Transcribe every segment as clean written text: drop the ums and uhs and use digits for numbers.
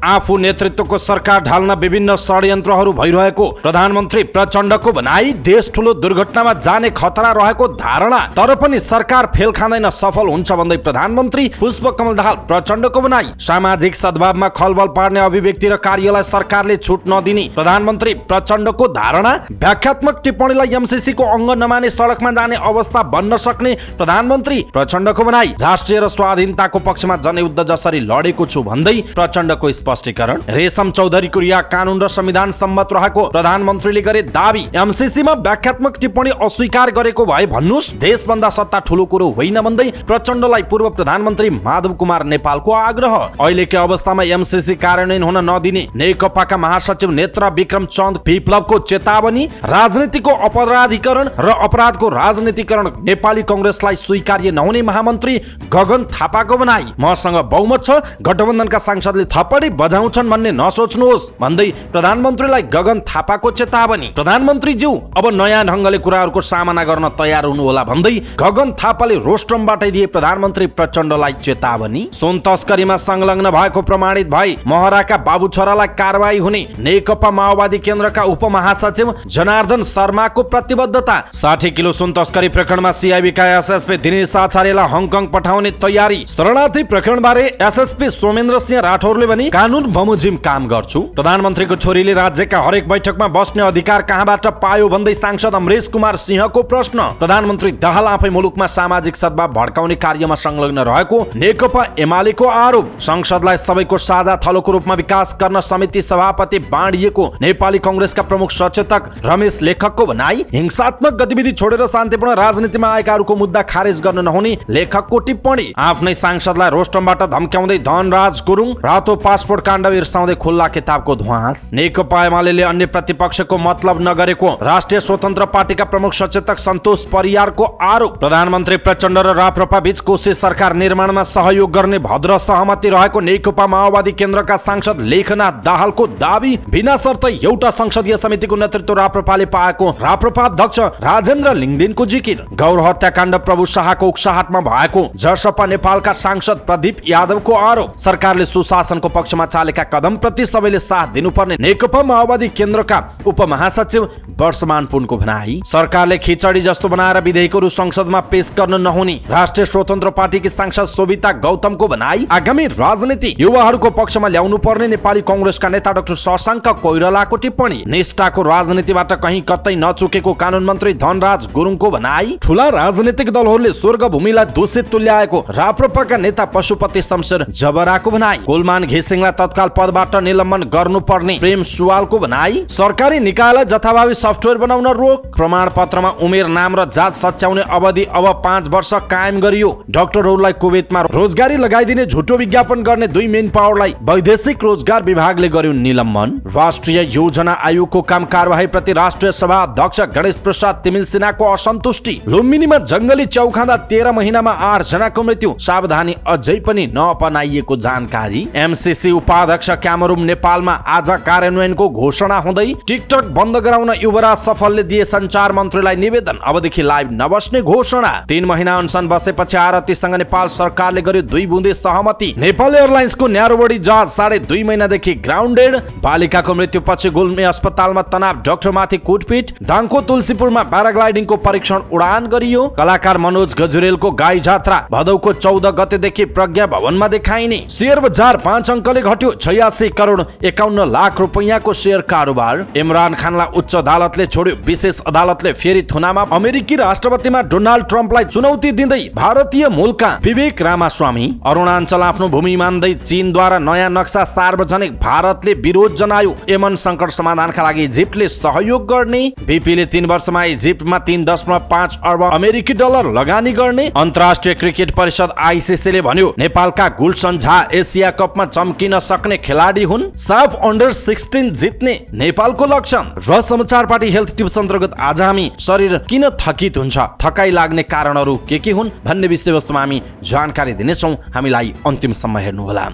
आफू नेतृत्वको सरकार ढाल्न विभिन्न षड्यन्त्रहरू भइरहेको प्रधानमन्त्री प्रचण्डको भनाई। देश ठूलो दुर्घटनामा जाने खतरा रहेको धारणा, तर पनि सरकार फेल खाँदैन, सफल हुन्छ भन्दै प्रधानमन्त्री पुष्पकमल दाहाल प्रचण्डको भनाई। सामाजिक सद्भावमा खलबल पार्ने अभिव्यक्ति र कार्यलाई सरकारले छुट नदिने प्रधानमन्त्री प्रचण्डको धारणा। व्याख्यात्मक टिप्पणीलाई एमसीसी को अंग नमाने सडकमा जाने अवस्था बन्न सक्ने प्रधानमन्त्री प्रचण्डको भनाई। राष्ट्रिय र स्वाधीनताको पक्षमा जनयुद्ध जसरी लडेको छु भन्दै प्रचण्डको स्पष्टीकरण। रेशम चौधरीको रिया कानून र संविधान सम्मत रहेको प्रधानमन्त्रीले गरे दाबी। एमसीसीमा व्याख्यात्मक टिप्पणी अस्वीकार गरेको भए भन्नुस्, देशभन्दा सत्ता ठूलो कुरो होइन भन्दै प्रचण्डलाई पूर्व प्रधानमन्त्री माधव कुमार नेपालको आग्रह। अहिलेकै अवस्थामा एमसीसी कार्यान्वयन हुन नदिने नेकपाका महासचिव नेत्र विक्रम चन्द विप्लवको चेतावनी। राजनीतिको अपराधीकरण र अपराधको राजनीतिकरण नेपाली कांग्रेसलाई स्वीकार्य नहुने महामन्त्री गगन थापाको भनाई। मसँग बहुमत छ, गठबन्धनका सांसदले थप्पडी बजाउँछन् भन्ने नसोच्नुहोस् भन्दै प्रधानमन्त्रीलाई गगन थापाको चेतावनी। प्रधानमन्त्रीज्यू अब नयाँ ढंगले कुराहरूको सामना गर्न तयार हुनुहोला भन्दै गगन थापाले रोस्ट्रमबाटै दिए प्रधानमन्त्री प्रचण्डलाई चेतावनी। सुन तस्करीमा संलग्न भएको प्रमाणित भई महराका बाबु छोरालाई कारबाही हुने नेकपा माओवादी केन्द्रका उपमहासचिव जनार्दन शर्माको प्रतिबद्धता। 60 किलो सुन तस्करी प्रकरणमा सीआईबीका एसएसपी दिनेश आचार्यलाई हङकङ पठाउने तयारी। शरणार्थी प्रकरणबारे एसएसपी सोमेन्द्र सिंह राठौरले भने कानून बमोजिम काम गर्छु। प्रधानमन्त्रीको छोरीले राज्यका हरेक बैठकमा बस्ने अधिकार कहाँबाट पायो भन्दै सांसद अमरेश कुमार सिंहको प्रश्न। प्रधानमन्त्री दाहाल आफै मुलुकमा सामाजिक सद्भाव भड्काउने कार्यमा संलग्न रहेको नेकपा एमालेको आरोप। संसदलाई सबैको साझा थलोको रूपमा विकास गर्न समिति सभापति बाँडिएको नेपाली कांग्रेसका प्रमुख सचेतक रमेश लेखकको भनाई। हिंसात्मक गतिविधि छोडेर शान्तिपूर्ण राजनीतिमा आएकाहरूको मुद्दा खारेज गर्न नहुने लेखकको टिप्पणी। आफ्नै सांसदलाई रोस्टमबाट धम्क्याउँदै धनराज गुरुङ रातो पासपोर्ट काण्ड बिर्साउँदै खुल्ला किताबको ध्वास। नेकपा एमाले अन्य प्रतिपक्षको मतलब नगरेको राष्ट्रिय स्वतन्त्र पार्टीका प्रमुख सचेतक सन्तोष परियारको आरोप। प्रधानमन्त्री प्रचण्ड र राप्रपा बीच कोशी सरकार निर्माणमा सहयोग गर्ने भद्र सहमति रहेको नेकपा माओवादी केन्द्रका सांसद लेखनाथ दाहालको दाबी। बिना शर्त एउटा संसदीय समितिको नेतृत्व राप्रपाले पाएको राप्रपा अध्यक्ष राजेन्द्र लिङदेनको जिकिर। गौर हत्याकाण्ड प्रभु शाहको उक्साहटमा भएको जसपा नेपालका सांसद प्रदीप यादवको आरोप। सरकारले सुशासनको पक्षमा चालेका कदम प्रति सबैले साथ दिनुपर्ने नेकपा माओवादी केन्द्रका उपमहासचिव वर्षमान पुनको भनाई। सरकारले खिचडी जस्तो बनाएर विधेयकहरू संसदमा पेश गर्न नहुने राष्ट्रिय स्वतन्त्र पार्टीकी सांसद शोभिता गौतमको भनाई। आगामी राजनीति युवाहरूको पक्षमा ल्याउनु पर्ने नेपाली कांग्रेसका नेता डाक्टर शशाङ्क कोइरालाको टिप्पणी। निष्ठाको राजनीतिबाट कहीँ कतै नचुकेको कानून मन्त्री धनराज गुरुङको भनाई। ठूला राजनीतिक दलहरूले स्वर्ग भूमिलाई दूषित तुल्याएको राप्रपाका नेता पशुपति शमशेर जबराको भनाई। गुलमान घिसिङलाई तत्काल पदबाट निलम्बन गर्नुपर्ने प्रेम सुवालको भनाई। सरकारी निकायलाई जथाभावी सफ्टवेयर बनाउन रोक। प्रमाणपत्रमा उमेर, नाम र जात सच्याउने अवधि अब 5 वर्ष कायम गरियो। डाक्टरहरूलाई कुवेतमा रोजगारी लगाइदिने झुटो विज्ञापन गर्ने 2 मेन पावरलाई वैदेशिक रोजगार विभागले गर्यो निलम्बन। राष्ट्रिय योजना आयोगको काम कारबाही प्रति राष्ट्रिय सभा अध्यक्ष गणेश प्रसाद तिमिल सिन्हाको असन्तुष्टि। लुम्बिनीमा जंगली चौखाँदा 13 महिनामा 8 जनाको मृत्यु, सावधानी अझै पनि नअपनाइएको जानकारी। एमसीसी उपाध्यक्ष क्यामरुन नेपालमा आज कार्यान्वयनको घोषणा हुँदै टिकटक बन्द गराउन युवराज सफलले दिए सञ्चार मन्त्रीलाई निवेदन। अबदेखि लाइभ नबस्ने घोषणा। 3 महिना अनसन बसेपछि आरतीसँग नेपाल सरकारले गर्यो 2 बुँदे सहमति। नेपाल एयरलाइन्सको न्यारोबडी जहाज 2.5 महिनादेखि ग्राउन्डेड। बालिकाको मृत्युपछि गुल्मी अस्पतालमा तनाव डाक्टरमाथि कुटपिट। दाङको तुलसीपुरमा प्याराग्लाइडिङको परीक्षण उडान गरियो। कलाकार मनोज गजुरेलको गाई जात्रा भदौको 14 गतेदेखि प्रज्ञा भवनमा देखाइने। शेयर बजार 5 अङ्कले घट्यो। 86 करोड 51 लाख रुपैयाँको शेयर कारोबार। इमरान खानलाई उच्च अदालतले छोड्यो। विशेष अदालतले फेरि थुनामा। अमेरिकी राष्ट्रपतिमा डोनाल्ड ट्रम्पलाई चुनौती दिँदै भारतीय मूलका विवेक रामास्वामी। अरुणाञ्चल आफ्नो भूमि मान्दै चीनद्वारा नयाँ नक्सा सार्वजनिक, भारतले विरोध जनायो। यमन संकट समाधानका लागि इजिप्टले सहयोग गर्ने। बीपीले 3 वर्षमा इजिप्टमा 3.5 अर्ब अमेरिकी डलर लगानी गर्ने। अन्तर्राष्ट्रिय क्रिकेट परिषद आईसीसीले भन्यो नेपालका गुलसन झा एसिया कपमा चम्किन सक्ने खेलाडी हुन्। साफ अन्डर 16 जित्ने नेपालको लक्षण। र समाचार पार्टी हेल्थ टिप्स अन्तर्गत आज हामी शरीर किन थकित हुन्छ, थकाइ लाग्ने कारणहरू के हुन् भन्ने विषयवस्तुमा हामी जानकारी दिनेछौँ। हामीलाई अन्तिमसम्म हेर्नुहोला।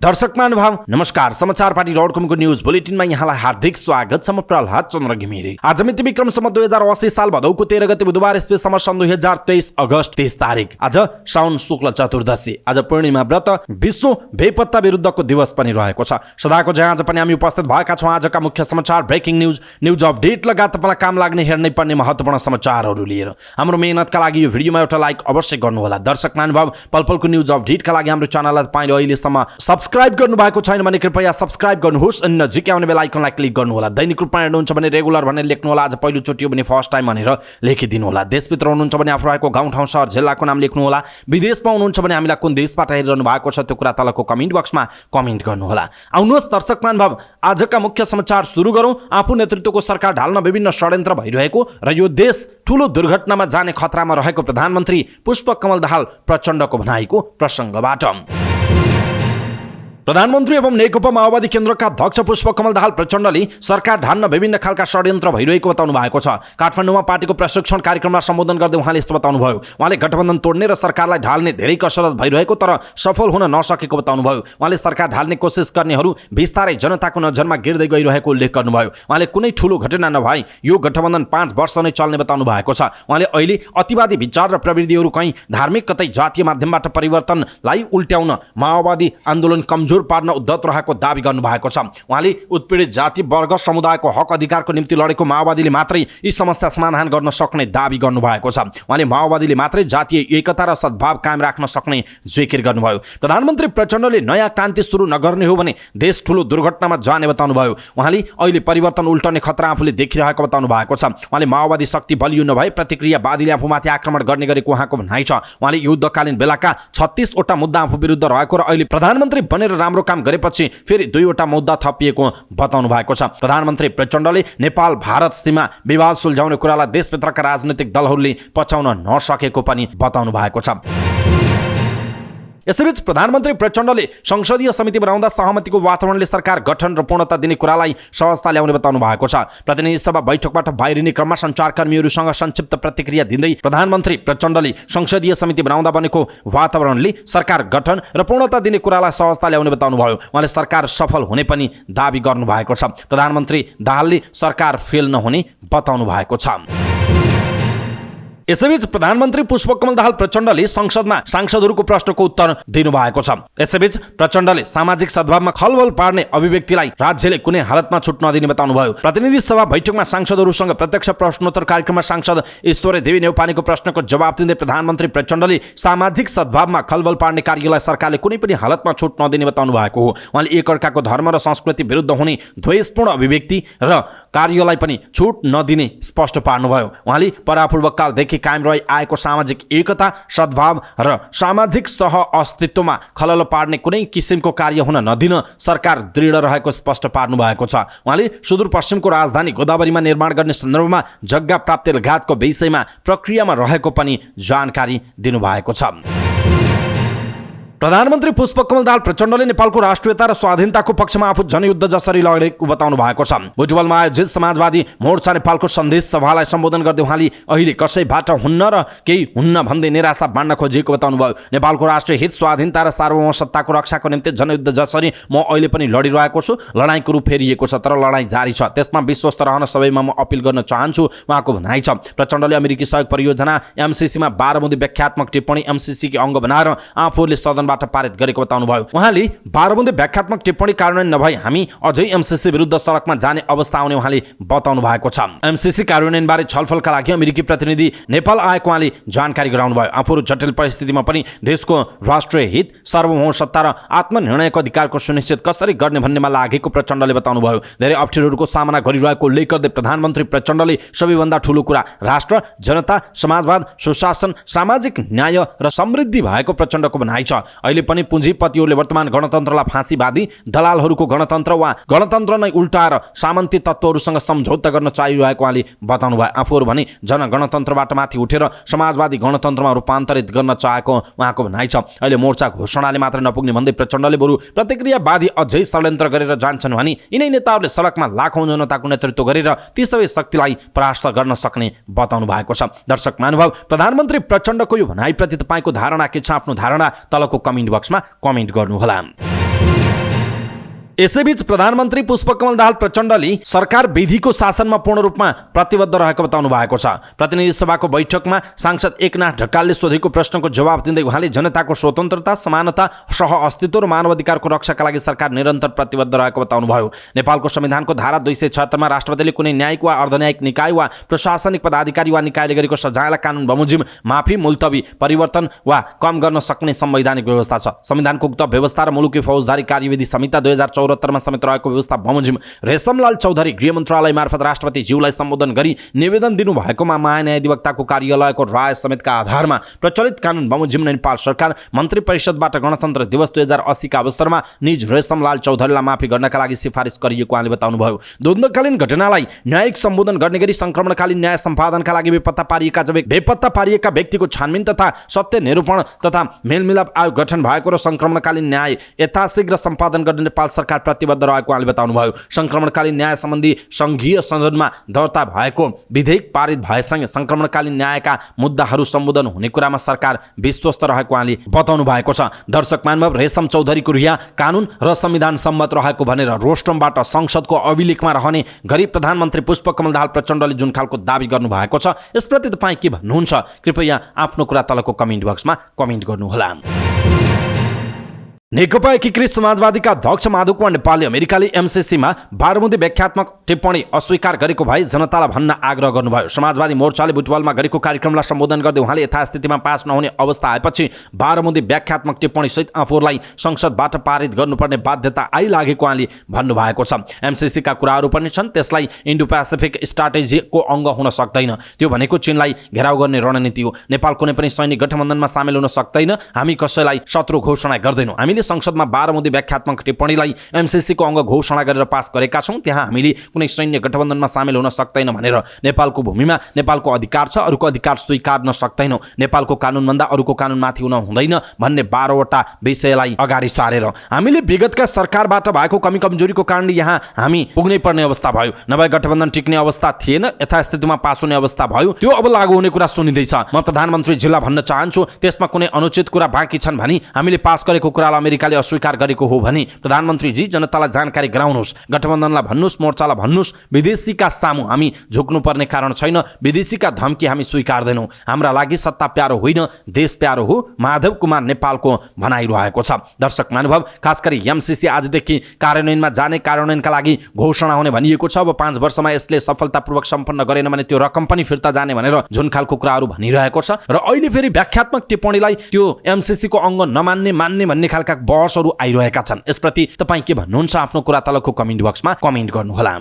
दर्शक महानुभाव नमस्कार, समाचार पार्टी.com को न्यूज बुलेटिनमा यहाँलाई हार्दिक स्वागत छ। म प्रहलाद चन्द्र घिमिरे। आज मिति विक्रमसम्म 2080 साल भदौको 13 गते बुधबार इस्वीसम्म सन् 2023 अगस्त 30 तारिक। आज साउन शुक्ल चतुर्दशी। आज पूर्णिमा व्रत, विश्व बेपत्ता विरुद्धको दिवस पनि रहेको छ। सदाको जहाँ आज पनि हामी उपस्थित भएका छौँ आजका मुख्य समाचार, ब्रेकिङ न्यूज अपडेट लगायत तपाईँलाई काम लाग्ने हेर्नै पर्ने महत्त्वपूर्ण समाचारहरू लिएर। हाम्रो मेहनतका लागि यो भिडियोमा एउटा लाइक अवश्य गर्नुहोला। दर्शक महानुभाव, पलपलको न्यूज अपडेटका लागि हाम्रो च्यानललाई तपाईले अहिलेसम्म सब्स्क्राइब गर्नुभएको छैन भने कृपया सब्स्क्राइब गर्नुहोस् अनि नजिकै आउने बेल आइकनलाई क्लिक गर्नुहोला। दैनिक रूपमा हेर्नुहुन्छ भने रेगुलर भनेर लेख्नुहोला। आज पहिलो चोटि हो भने फर्स्ट टाइम भनेर लेखिदिनु होला। देशभित्र हुनुहुन्छ भने आफू रहेको गाउँ ठाउँ सहर जिल्लाको नाम लेख्नुहोला। विदेशमा हुनुहुन्छ भने हामीलाई कुन देशबाट हेरिरहनु भएको छ त्यो कुरा तलको कमेन्ट बक्समा कमेन्ट गर्नुहोला। आउनुहोस् दर्शक महानुभाव, आजका मुख्य समाचार सुरु गरौँ। आफू नेतृत्वको सरकार ढाल्न विभिन्न षड्यन्त्र भइरहेको र यो देश ठूलो दुर्घटनामा जाने खतरामा रहेको प्रधानमन्त्री पुष्पकमल दाहाल प्रचण्डको भनाइको प्रसङ्गबाट। प्रधानमन्त्री एवं नेकपा माओवादी केन्द्रका अध्यक्ष पुष्पकमल दाहाल प्रचण्डले सरकार ढान्न विभिन्न खालका षड्यन्त्र भइरहेको बताउनु भएको छ। काठमाडौँमा पार्टीको प्रशिक्षण कार्यक्रमलाई सम्बोधन गर्दै उहाँले यस्तो बताउनुभयो। उहाँले गठबन्धन तोड्ने र सरकारलाई ढाल्ने धेरै कसरत भइरहेको तर सफल हुन नसकेको बताउनुभयो। उहाँले सरकार ढाल्ने कोसिस गर्नेहरू बिस्तारै जनताको नजरमा गिर्दै गइरहेको उल्लेख गर्नुभयो। उहाँले कुनै ठूलो घटना नभई यो गठबन्धन 5 वर्ष नै चल्ने बताउनु भएको छ। उहाँले अहिले अतिवादी विचार र प्रवृत्तिहरू कहीँ धार्मिक कतै जातीय माध्यमबाट परिवर्तनलाई उल्ट्याउन माओवादी आन्दोलन कमजोर पार्न उद्धत रहेको दावी गर्नुभएको छ। उहाँले उत्पीडित जाति वर्ग समुदायको हक अधिकारको निम्ति लडेको माओवादीले मात्रै यी समस्या समाधान गर्न सक्ने दावी गर्नुभएको छ। उहाँले माओवादीले मात्रै जातीय एकता र सद्भाव कायम राख्न सक्ने जिकिर गर्नुभयो। प्रधानमन्त्री प्रचण्डले नयाँ क्रान्ति सुरु नगर्ने हो भने देश ठूलो दुर्घटनामा जाने बताउनुभयो। उहाँले अहिले परिवर्तन उल्टने खतरा आफूले देखिरहेको बताउनु भएको छ। उहाँले माओवादी शक्ति बलियो नभए प्रतिक्रियावादीले आफूमाथि आक्रमण गर्ने गरेको उहाँको भनाइ छ। उहाँले युद्धकालीन बेलाका 36 वटा मुद्दा आफू विरुद्ध रहेको र अहिले प्रधानमन्त्री बनेर राम्रो काम गरेपछि फेरि 2 वटा मुद्दा थपिएको बताउनु भएको छ। प्रधानमन्त्री प्रचण्डले नेपाल भारत सीमा विवाद सुल्झाउने कुरालाई देशभित्रका राजनैतिक दलहरूले पचाउन नसकेको पनि बताउनु भएको छ। यसैबीच प्रधानमन्त्री प्रचण्डले संसदीय समिति बनाउँदा सहमतिको वातावरणले सरकार गठन र पूर्णता दिने कुरालाई सहजता ल्याउने बताउनु भएको छ। प्रतिनिधि सभा बैठकबाट बाहिरिने क्रममा सञ्चारकर्मीहरूसँग संक्षिप्त प्रतिक्रिया दिँदै प्रधानमन्त्री प्रचण्डले संसदीय समिति बनाउँदा बनेको वातावरणले सरकार गठन र पूर्णता दिने कुरालाई सहजता ल्याउने बताउनुभयो। उहाँले सरकार सफल हुने पनि दावी गर्नुभएको छ। प्रधानमन्त्री दाहालले सरकार फेल नहुने बताउनु भएको छ। यसैबीच प्रधानमन्त्री पुष्पकमल दाहाल प्रचण्डले संसदमा सांसदहरूको प्रश्नको उत्तर दिनुभएको छ। यसैबीच प्रचण्डले सामाजिक सद्भावमा खलबल पार्ने अभिव्यक्तिलाई राज्यले कुनै हालतमा छुट नदिने बताउनुभयो। प्रतिनिधि सभा बैठकमा सांसदहरूसँग प्रत्यक्ष प्रश्नोत्तर कार्यक्रममा सांसद ईश्वरी देवी नेउपानेको प्रश्नको जवाब दिँदै प्रधानमन्त्री प्रचण्डले सामाजिक सद्भावमा खलबल पार्ने कार्यलाई सरकारले कुनै पनि हालतमा छुट नदिने बताउनु भएको हो। उहाँले एकअर्काको धर्म र संस्कृति विरुद्ध हुने द्वेषपूर्ण अभिव्यक्ति र कार्यलाई पनि छुट नदिने स्पष्ट पार्नुभयो। उहाँले परापूर्वक कालदेखि कायम रही आएको सामाजिक एकता, सद्भाव र सामाजिक सह अस्तित्वमा खलल पार्ने कुनै किसिमको कार्य हुन नदिन सरकार दृढ रहेको स्पष्ट पार्नु भएको छ। उहाँले सुदूरपश्चिमको राजधानी गोदावरीमा निर्माण गर्ने सन्दर्भमा जग्गा प्राप्ति लगायतको विषयमा प्रक्रियामा रहेको पनि जानकारी दिनुभएको छ। प्रधानमन्त्री पुष्पकमल दाहाल प्रचण्डले नेपालको राष्ट्रियता र स्वाधीनताको पक्षमा आफू जनयुद्ध जसरी लडेको बताउनु भएको छ। बुटवलमा आयोजित समाजवादी मोर्चा नेपालको सन्देश सभालाई सम्बोधन गर्दै उहाँले अहिले कसैबाट हुन्न र केही हुन्न भन्दै निराशा बाँड्न खोजिएको बताउनुभयो। नेपालको राष्ट्रिय हित, स्वाधीनता र सार्वभौमसत्ताको रक्षाको निम्ति जनयुद्ध जसरी म अहिले पनि लडिरहेको छु। लडाईँको रूप फेरिएको छ तर लडाईँ जारी छ, त्यसमा विश्वस्त रहन सबैमा म अपिल गर्न चाहन्छु, उहाँको भनाइ छ। प्रचण्डले अमेरिकी सहयोग परियोजना एमसीसीमा 12 बुँदे व्याख्यात्मक टिप्पणी एमसीसी अंग बनाएर आफूले सदन पारित गरेको बताउनुभयो। उहाँले 12 बुँदे व्याख्यात्मक टिप्पणी कार्यान्वयन नभई हामी अझै एमसीसी विरुद्ध सडकमा जाने अवस्था आउने उहाँले बताउनु भएको छ। एमसीसी कार्यान्वयनबारे छलफलका लागि अमेरिकी प्रतिनिधि नेपाल आएको उहाँले जानकारी गराउनुभयो। आफूहरू जटिल परिस्थितिमा पनि देशको राष्ट्रिय हित, सार्वभौमसत्ता र आत्मनिर्णयको अधिकारको सुनिश्चित कसरी गर्ने भन्नेमा लागेको प्रचण्डले बताउनुभयो। धेरै अप्ठ्यारोहरूको सामना गरिरहेको उल्लेख गर्दै प्रधानमन्त्री प्रचण्डले सबैभन्दा ठूलो कुरा राष्ट्र, जनता, समाजवाद, सुशासन, सामाजिक न्याय र समृद्धि भएको प्रचण्डको भनाइ छ। अहिले पनि पुँजीपतिहरूले वर्तमान गणतन्त्रलाई फाँसीवादी दलालहरूको गणतन्त्र वा गणतन्त्र नै उल्टाएर सामन्ती तत्त्वहरूसँग सम्झौता गर्न चाहिरहेको उहाँले बताउनुभयो। आफूहरू भने जनगणतन्त्रबाट माथि उठेर समाजवादी गणतन्त्रमा रूपान्तरित गर्न चाहेको उहाँको भनाइ छ। अहिले मोर्चा घोषणाले मात्र नपुग्ने भन्दै प्रचण्डले बरु प्रतिक्रियावादी अझै षड्यन्त्र गरेर जान्छन् भने यिनै नेताहरूले सडकमा लाखौं जनताको नेतृत्व गरेर ती सबै शक्तिलाई परास्त गर्न सक्ने बताउनु भएको छ। दर्शक महानुभाव, प्रधानमन्त्री प्रचण्डको यो भनाइप्रति तपाईँको धारणा के छ? आफ्नो धारणा तलको कमेन्ट बक्समा कमेन्ट गर्नुहोला। यसैबीच प्रधानमन्त्री पुष्पकमल दाहाल प्रचण्डले सरकार विधिको शासनमा पूर्ण रूपमा प्रतिबद्ध रहेको बताउनु भएको छ। प्रतिनिधि सभाको बैठकमा सांसद एकनाथ ढकालले सोधेको प्रश्नको जवाब दिँदै उहाँले जनताको स्वतन्त्रता, समानता, सह अस्तित्व र मानवाधिकारको रक्षाका लागि सरकार निरन्तर प्रतिबद्ध रहेको बताउनुभयो। नेपालको संविधानको धारा 276 मा राष्ट्रपतिले कुनै न्यायिक वा अर्धन्यायिक निकाय वा प्रशासनिक पदाधिकारी वा निकायले गरेको सजायलाई कानुन बमोजिम माफी, मुल्तवी, परिवर्तन वा कम गर्न सक्ने संवैधानिक व्यवस्था छ। संविधानको उक्त व्यवस्था र मुलुकी फौजदारी कार्यविधि संहिता 2074 मा समेत रहेको व्यवस्था बमोजिम रेशमलाल चौधरी गृह मन्त्रालय मार्फत राष्ट्रपति ज्यूलाई सम्बोधन गरी निवेदन दिनु भएकोमा महान्यायाधिवक्ताको कार्यालयको राय समेतका आधारमा प्रचलित कानुन बमोजिम नेपाल सरकार मन्त्री परिषदबाट गणतन्त्र दिवस 2080 का अवसरमा निज रेशमलाल चौधरीलाई माफी गर्नका लागि सिफारिस गरिएको उहाँले बताउनुभयो। द्वन्द्वकालीन घटनालाई न्यायिक सम्बोधन गर्ने गरी संक्रमणकालीन न्याय सम्पादनका लागि बेपत्ता पारिएका व्यक्तिको छानबिन तथा सत्य निरूपण तथा मेलमिलाप आयोग गठन भएको र संक्रमणकालीन न्याय यथाशीघ्र सम्पादन गर्ने नेपाल सरकार प्रतिबद्ध रहेको उहाँले बताउनुभयो। संक्रमणकालीन न्याय सम्बन्धी संघीय संसदमा दर्ता भएको विधेयक पारित भएसँगै संक्रमणकालीन न्यायका मुद्दाहरू सम्बोधन हुने कुरामा सरकार विश्वस्त रहेको उहाँले बताउनु भएको छ। दर्शक महानुभाव, रेशम चौधरीको रिहा कानुन र संविधान सम्मत रहेको भनेर रोस्टमबाट संसदको अभिलेखमा रहने गरी प्रधानमन्त्री पुष्पकमल दाहाल प्रचण्डले जुन खालको दाबी गर्नु भएको छ, यसप्रति तपाईँ के भन्नुहुन्छ? कृपया आफ्नो कुरा तलको कमेन्ट बक्समा कमेन्ट गर्नुहोला। नेकपा एकीकृत समाजवादीका अध्यक्ष माधव कुमार नेपालले अमेरिकाले एमसीसीमा बाह्रमुदे व्याख्यात्मक टिप्पणी अस्वीकार गरेको भए जनतालाई भन्न आग्रह गर्नुभयो। समाजवादी मोर्चाले बुटवलमा गरेको कार्यक्रमलाई सम्बोधन गर्दै उहाँले यथास्थितिमा पास नहुने अवस्था आएपछि बाह्रमुदे व्याख्यात्मक टिप्पणी सहित आफूहरूलाई संसदबाट पारित गर्नुपर्ने बाध्यता आइलागेको उहाँले भन्नुभएको छ। एमसीसीका कुराहरू पनि छन्, त्यसलाई इन्डो पेसिफिक स्ट्राटेजीको अङ्ग हुन सक्दैन। त्यो भनेको चीनलाई घेराउ गर्ने रणनीति हो। नेपाल कुनै पनि सैनिक गठबन्धनमा सामेल हुन सक्दैन। हामी कसैलाई शत्रु घोषणा गर्दैनौँ। हामीले संसदमा 12 मुद्दे व्याख्यात्मक टिप्पणीलाई एमसीसीको अङ्ग घोषणा गरेर पास गरेका छौँ। त्यहाँ हामीले कुनै सैन्य गठबन्धनमा सामेल हुन सक्दैन भनेर नेपालको भूमिमा नेपालको अधिकार छ, अरूको अधिकार स्वीकार्न सक्दैनौँ। नेपालको कानुनभन्दा अरूको कानुनमाथि हुन हुँदैन भन्ने 12 वटा विषयलाई अगाडि सारेर हामीले विगतका सरकारबाट भएको कमी कमजोरीको कारणले यहाँ हामी पुग्नै पर्ने अवस्था भयो। नभए गठबन्धन टिक्ने अवस्था थिएन, यथास्थितिमा पास हुने अवस्था भयो। त्यो अब लागू हुने कुरा सुनिँदैछ। म प्रधानमन्त्री जिल्ला भन्न चाहन्छु, त्यसमा कुनै अनुचित कुरा बाँकी छन् भने हामीले पास गरेको कुरालाई अमेरिकाले अस्वीकार गरेको हो भने प्रधानमन्त्रीजी जनतालाई जानकारी गराउनुहोस्, गठबन्धनलाई भन्नुहोस्, मोर्चालाई भन्नुहोस्। विदेशीका सामु हामी झुक्नुपर्ने कारण छैन। विदेशीका धम्की हामी स्वीकार्दैनौँ। हाम्रा लागि सत्ता प्यारो होइन, देश प्यारो हो, माधव कुमार नेपालको भनाइरहेको छ। दर्शक महानुभाव, खास गरी एमसीसी आजदेखि कार्यान्वयनमा जाने, कार्यान्वयनका लागि घोषणा हुने भनिएको छ। अब 5 वर्षमा यसले सफलतापूर्वक सम्पन्न गरेन भने त्यो रकम पनि फिर्ता जाने भनेर जुन खालको कुराहरू भनिरहेको छ र अहिले फेरि व्याख्यात्मक टिप्पणीलाई त्यो एमसीसीको अङ्ग नमान्ने मान्ने भन्ने खालका बहसहरू आइरहेका छन्। यसप्रति तपाईँ के भन्नुहुन्छ? आफ्नो कुरा तलको कमेन्ट बक्समा कमेन्ट गर्नुहोला।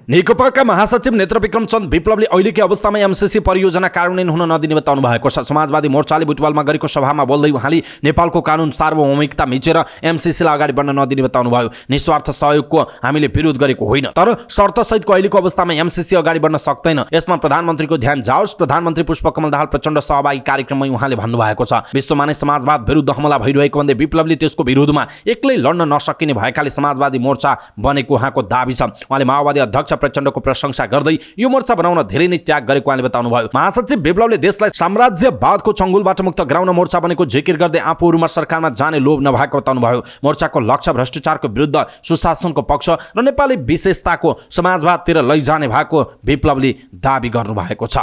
नेकपाका महासचिव नेत्रविक्रम चन्द विप्लवले अहिलेकै अवस्थामा एमसीसी परियोजना कार्यान्वयन हुन नदिने बताउनु भएको छ। समाजवादी मोर्चाले बुटवलमा गरेको सभामा बोल्दै उहाँले नेपालको कानुन सार्वभौमिकता मिचेर एमसीसीलाई अगाडि बढ्न नदिने बताउनु भयो। निस्वार्थ सहयोगको हामीले विरोध गरेको होइन, तर शर्तसहितको अहिलेको अवस्थामा एमसीसी अगाडि बढ्न सक्दैन। यसमा प्रधानमन्त्रीको ध्यान जाओस्। प्रधानमन्त्री पुष्पकमल दाहाल प्रचण्ड सहभागी कार्यक्रममै उहाँले भन्नुभएको छ। विश्वमा नै समाजवाद विरुद्ध हमला भइरहेको भन्दै विप्लवले त्यसको विरोधमा एक्लै लड्न नसकिने भएकाले समाजवादी मोर्चा बनेको उहाँको दाबी छ। उहाँले माओवादी अध्यक्ष प्रचण्डको प्रशंसा गर्दै यो मोर्चा बनाउन धेरै नै त्याग गरेको उहाँले बताउनुभयो। महासचिव विप्लवले देशलाई साम्राज्यवादको चङ्गुलबाट मुक्त गराउन मोर्चा बनेको जिकिर गर्दै आफूहरूमा सरकारमा जाने लोभ नभएको बताउनुभयो। मोर्चाको लक्ष्य भ्रष्टाचारको विरुद्ध सुशासनको पक्ष र नेपाली विशेषताको समाजवादतिर लैजाने भएको विप्लवले दाबी गर्नुभएको छ।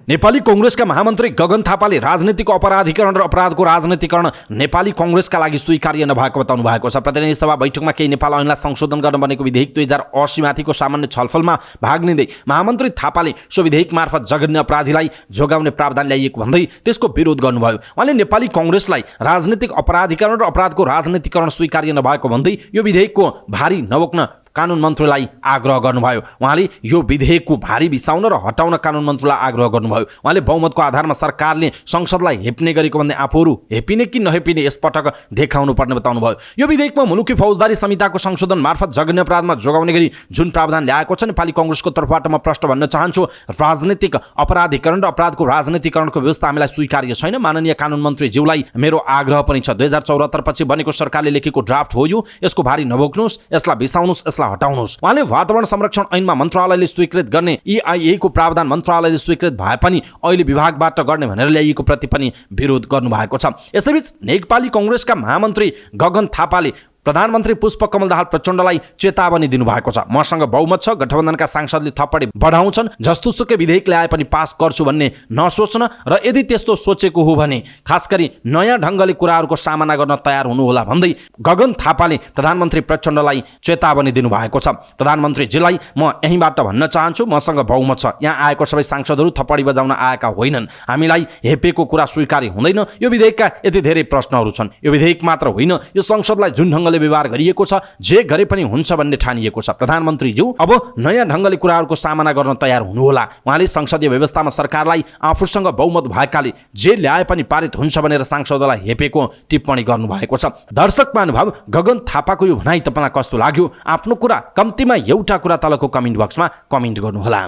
नेपाली कांग्रेसका महामन्त्री गगन थापाले राजनीतिक अपराधीकरण र अपराधको राजनीतिकरण नेपाली कांग्रेसका लागि स्वीकार्य नभएको बताउनु भएको छ। प्रतिनिधि सभा बैठकमा केही नेपाल ऐनलाई संशोधन गर्न बनेको विधेयक 2080 माथिको सामान्य छलफलमा भाग लिँदै महामन्त्री थापाले सो विधेयक मार्फत जघन्य अपराधीलाई जोगाउने प्रावधान ल्याइएको भन्दै त्यसको विरोध गर्नुभयो। उहाँले नेपाली कांग्रेसलाई राजनीतिक अपराधीकरण र अपराधको राजनीतिकरण स्वीकार्य नभएको भन्दै यो विधेयकको भारी नबोक्न कानुन मन्त्रीलाई आग्रह गर्नुभयो। उहाँले यो विधेयकको भारी बिसाउन र हटाउन कानुन मन्त्रीलाई आग्रह गर्नुभयो। उहाँले बहुमतको आधारमा सरकारले संसदलाई हेप्ने गरेको भन्दै आफूहरू हेपिने कि नहेपिने यसपटक देखाउनु पर्ने बताउनुभयो। यो विधेयकमा मुलुकी फौजदारी संहिताको संशोधन मार्फत जघन्य अपराधमा जोगाउने गरी जुन प्रावधान ल्याएको छ, नेपाली कांग्रेसको तर्फबाट म प्रश्न भन्न चाहन्छु, राजनीतिक अपराधीकरण र अपराधको राजनीतिकरणको व्यवस्था हामीलाई स्वीकार्य छैन। माननीय कानुन मन्त्री ज्यूलाई मेरो आग्रह पनि छ, 2074 पछि बनेको सरकारले लेखेको ड्राफ्ट हो यो, यसको भारी नबोक्नुहोस्, यसलाई बिसाउनुहोस्, यसलाई त्यसलाई हटाउनुहोस्। उहाँले वातावरण संरक्षण ऐनमा मन्त्रालयले स्वीकृत गर्ने EIA को प्रावधान मन्त्रालयले स्वीकृत भए पनि अहिले विभागबाट गर्ने भनेर ल्याइएको प्रति पनि विरोध गर्नुभएको छ। यसैबीच नेपाली कांग्रेसका महामन्त्री गगन थापाले प्रधानमन्त्री पुष्पकमल दाहाल प्रचण्डलाई चेतावनी दिनुभएको छ। मसँग बहुमत छ, गठबन्धनका सांसदले थप्पडी बढाउँछन्, जस्तोसुकै विधेयक ल्याए पनि पास गर्छु भन्ने नसोच्न र यदि त्यस्तो सोचेको हो भने खास गरी नयाँ ढङ्गले कुराहरूको सामना गर्न तयार हुनुहोला भन्दै गगन थापाले प्रधानमन्त्री प्रचण्डलाई चेतावनी दिनुभएको छ। प्रधानमन्त्रीजीलाई म यहीँबाट भन्न चाहन्छु, मसँग बहुमत छ, यहाँ आएको सबै सांसदहरू थप्पडी बजाउन आएका होइनन्, हामीलाई हेपेको कुरा स्वीकार्य हुँदैन। यो विधेयकका यति धेरै प्रश्नहरू छन्। यो विधेयक मात्र होइन, यो संसदलाई जुन ढङ्गले व्यवहार गरिएको छ, जे गरे पनि हुन्छ भन्ने ठानिएको छ। प्रधानमन्त्रीज्यू अब नयाँ ढङ्गले कुराहरूको सामना गर्न तयार हुनुहोला। उहाँले संसदीय व्यवस्थामा सरकारलाई आफूसँग बहुमत भएकाले जे ल्याए पनि पारित हुन्छ भनेर सांसदलाई हेपेको टिप्पणी गर्नुभएको छ। दर्शक महानुभाव, गगन थापाको यो भनाइ तपाईँलाई कस्तो लाग्यो? आफ्नो कुरा, कम्तीमा एउटा कुरा तलको कमेन्ट बक्समा कमेन्ट गर्नुहोला।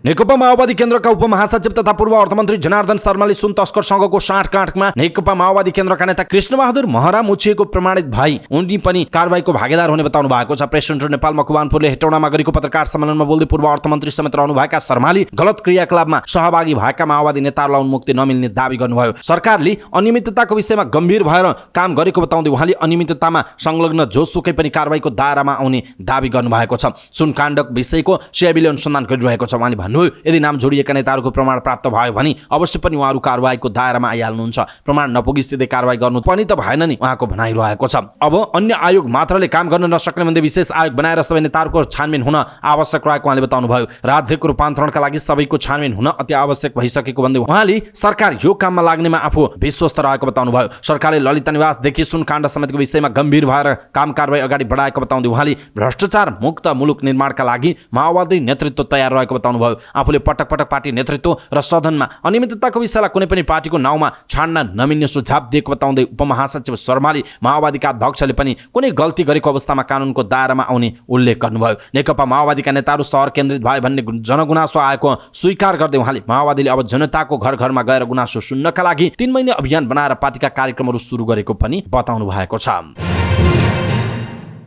नेकपा माओवादी केन्द्रका उपमहासचिव तथा पूर्व अर्थमन्त्री जनार्दन शर्माले सुन तस्करसँगको साँठगाँठमा नेकपा माओवादी केन्द्रका नेता कृष्णबहादुर महरा मुछिएको प्रमाणित भई उनी पनि कारबाहीको भागीदार हुने बताउनु भएको छ। प्रेस सेन्टर नेपाल मकवानपुरले हेटौडामा गरेको पत्रकार सम्मेलनमा बोल्दै पूर्व अर्थमन्त्री समेत रहनुभएका शर्माले गलत क्रियाकलापमा सहभागी भएका माओवादी नेताहरूलाई उन्मुक्ति नमिल्ने दावी गर्नुभयो। सरकारले अनियमितताको विषयमा गम्भीर भएर काम गरेको बताउँदै उहाँले अनियमिततामा संलग्न जोसुकै पनि कारबाहीको दायरामा आउने दावी गर्नुभएको छ। सुनकाण्डको विषयको सिआइबीले अनुसन्धान गरिरहेको छ। उहाँले यदि नाम जोडिएका नेताहरूको प्रमाण प्राप्त भयो भने अवश्य पनि उहाँहरू कारबाहीको दायरामा आइहाल्नुहुन्छ। प्रमाण नपुगी सिधै कारबाही गर्नु पनि त भएन नि, उहाँको भनाइरहेको छ। अब अन्य आयोग मात्रले काम गर्न नसक्ने भन्दै विशेष आयोग बनाएर सबै नेताहरूको छानबिन हुन आवश्यक रहेको उहाँले बताउनुभयो। राज्यको रूपान्तरणका लागि सबैको छानबिन हुन अति आवश्यक भइसकेको भन्दै उहाँले सरकार यो काममा लाग्नेमा आफू विश्वस्त रहेको बताउनुभयो। सरकारले ललिता निवासदेखि सुनकाण्ड समेतको विषयमा गम्भीर भएर काम कारबाही अगाडि बढाएको बताउँदै उहाँले भ्रष्टाचार मुक्त मुलुक निर्माणका लागि माओवादी नेतृत्व तयार रहेको बताउनुभयो। आफूले पटक पटक पार्टी नेतृत्व र सदनमा अनियमितताको विषयलाई कुनै पनि पार्टीको नाउँमा छाड्न नमिल्ने सुझाव दिएको बताउँदै उपमहासचिव शर्माले माओवादीका अध्यक्षले पनि कुनै गल्ती गरेको अवस्थामा कानुनको दायरामा आउने उल्लेख गर्नुभयो। नेकपा माओवादीका नेताहरू सहर केन्द्रित भए भन्ने जनगुनासो आएको स्वीकार गर्दै उहाँले माओवादीले अब जनताको घर घरमा गएर गुनासो सुन्नका लागि 3 महिने अभियान बनाएर पार्टीका कार्यक्रमहरू सुरु गरेको पनि बताउनु भएको छ।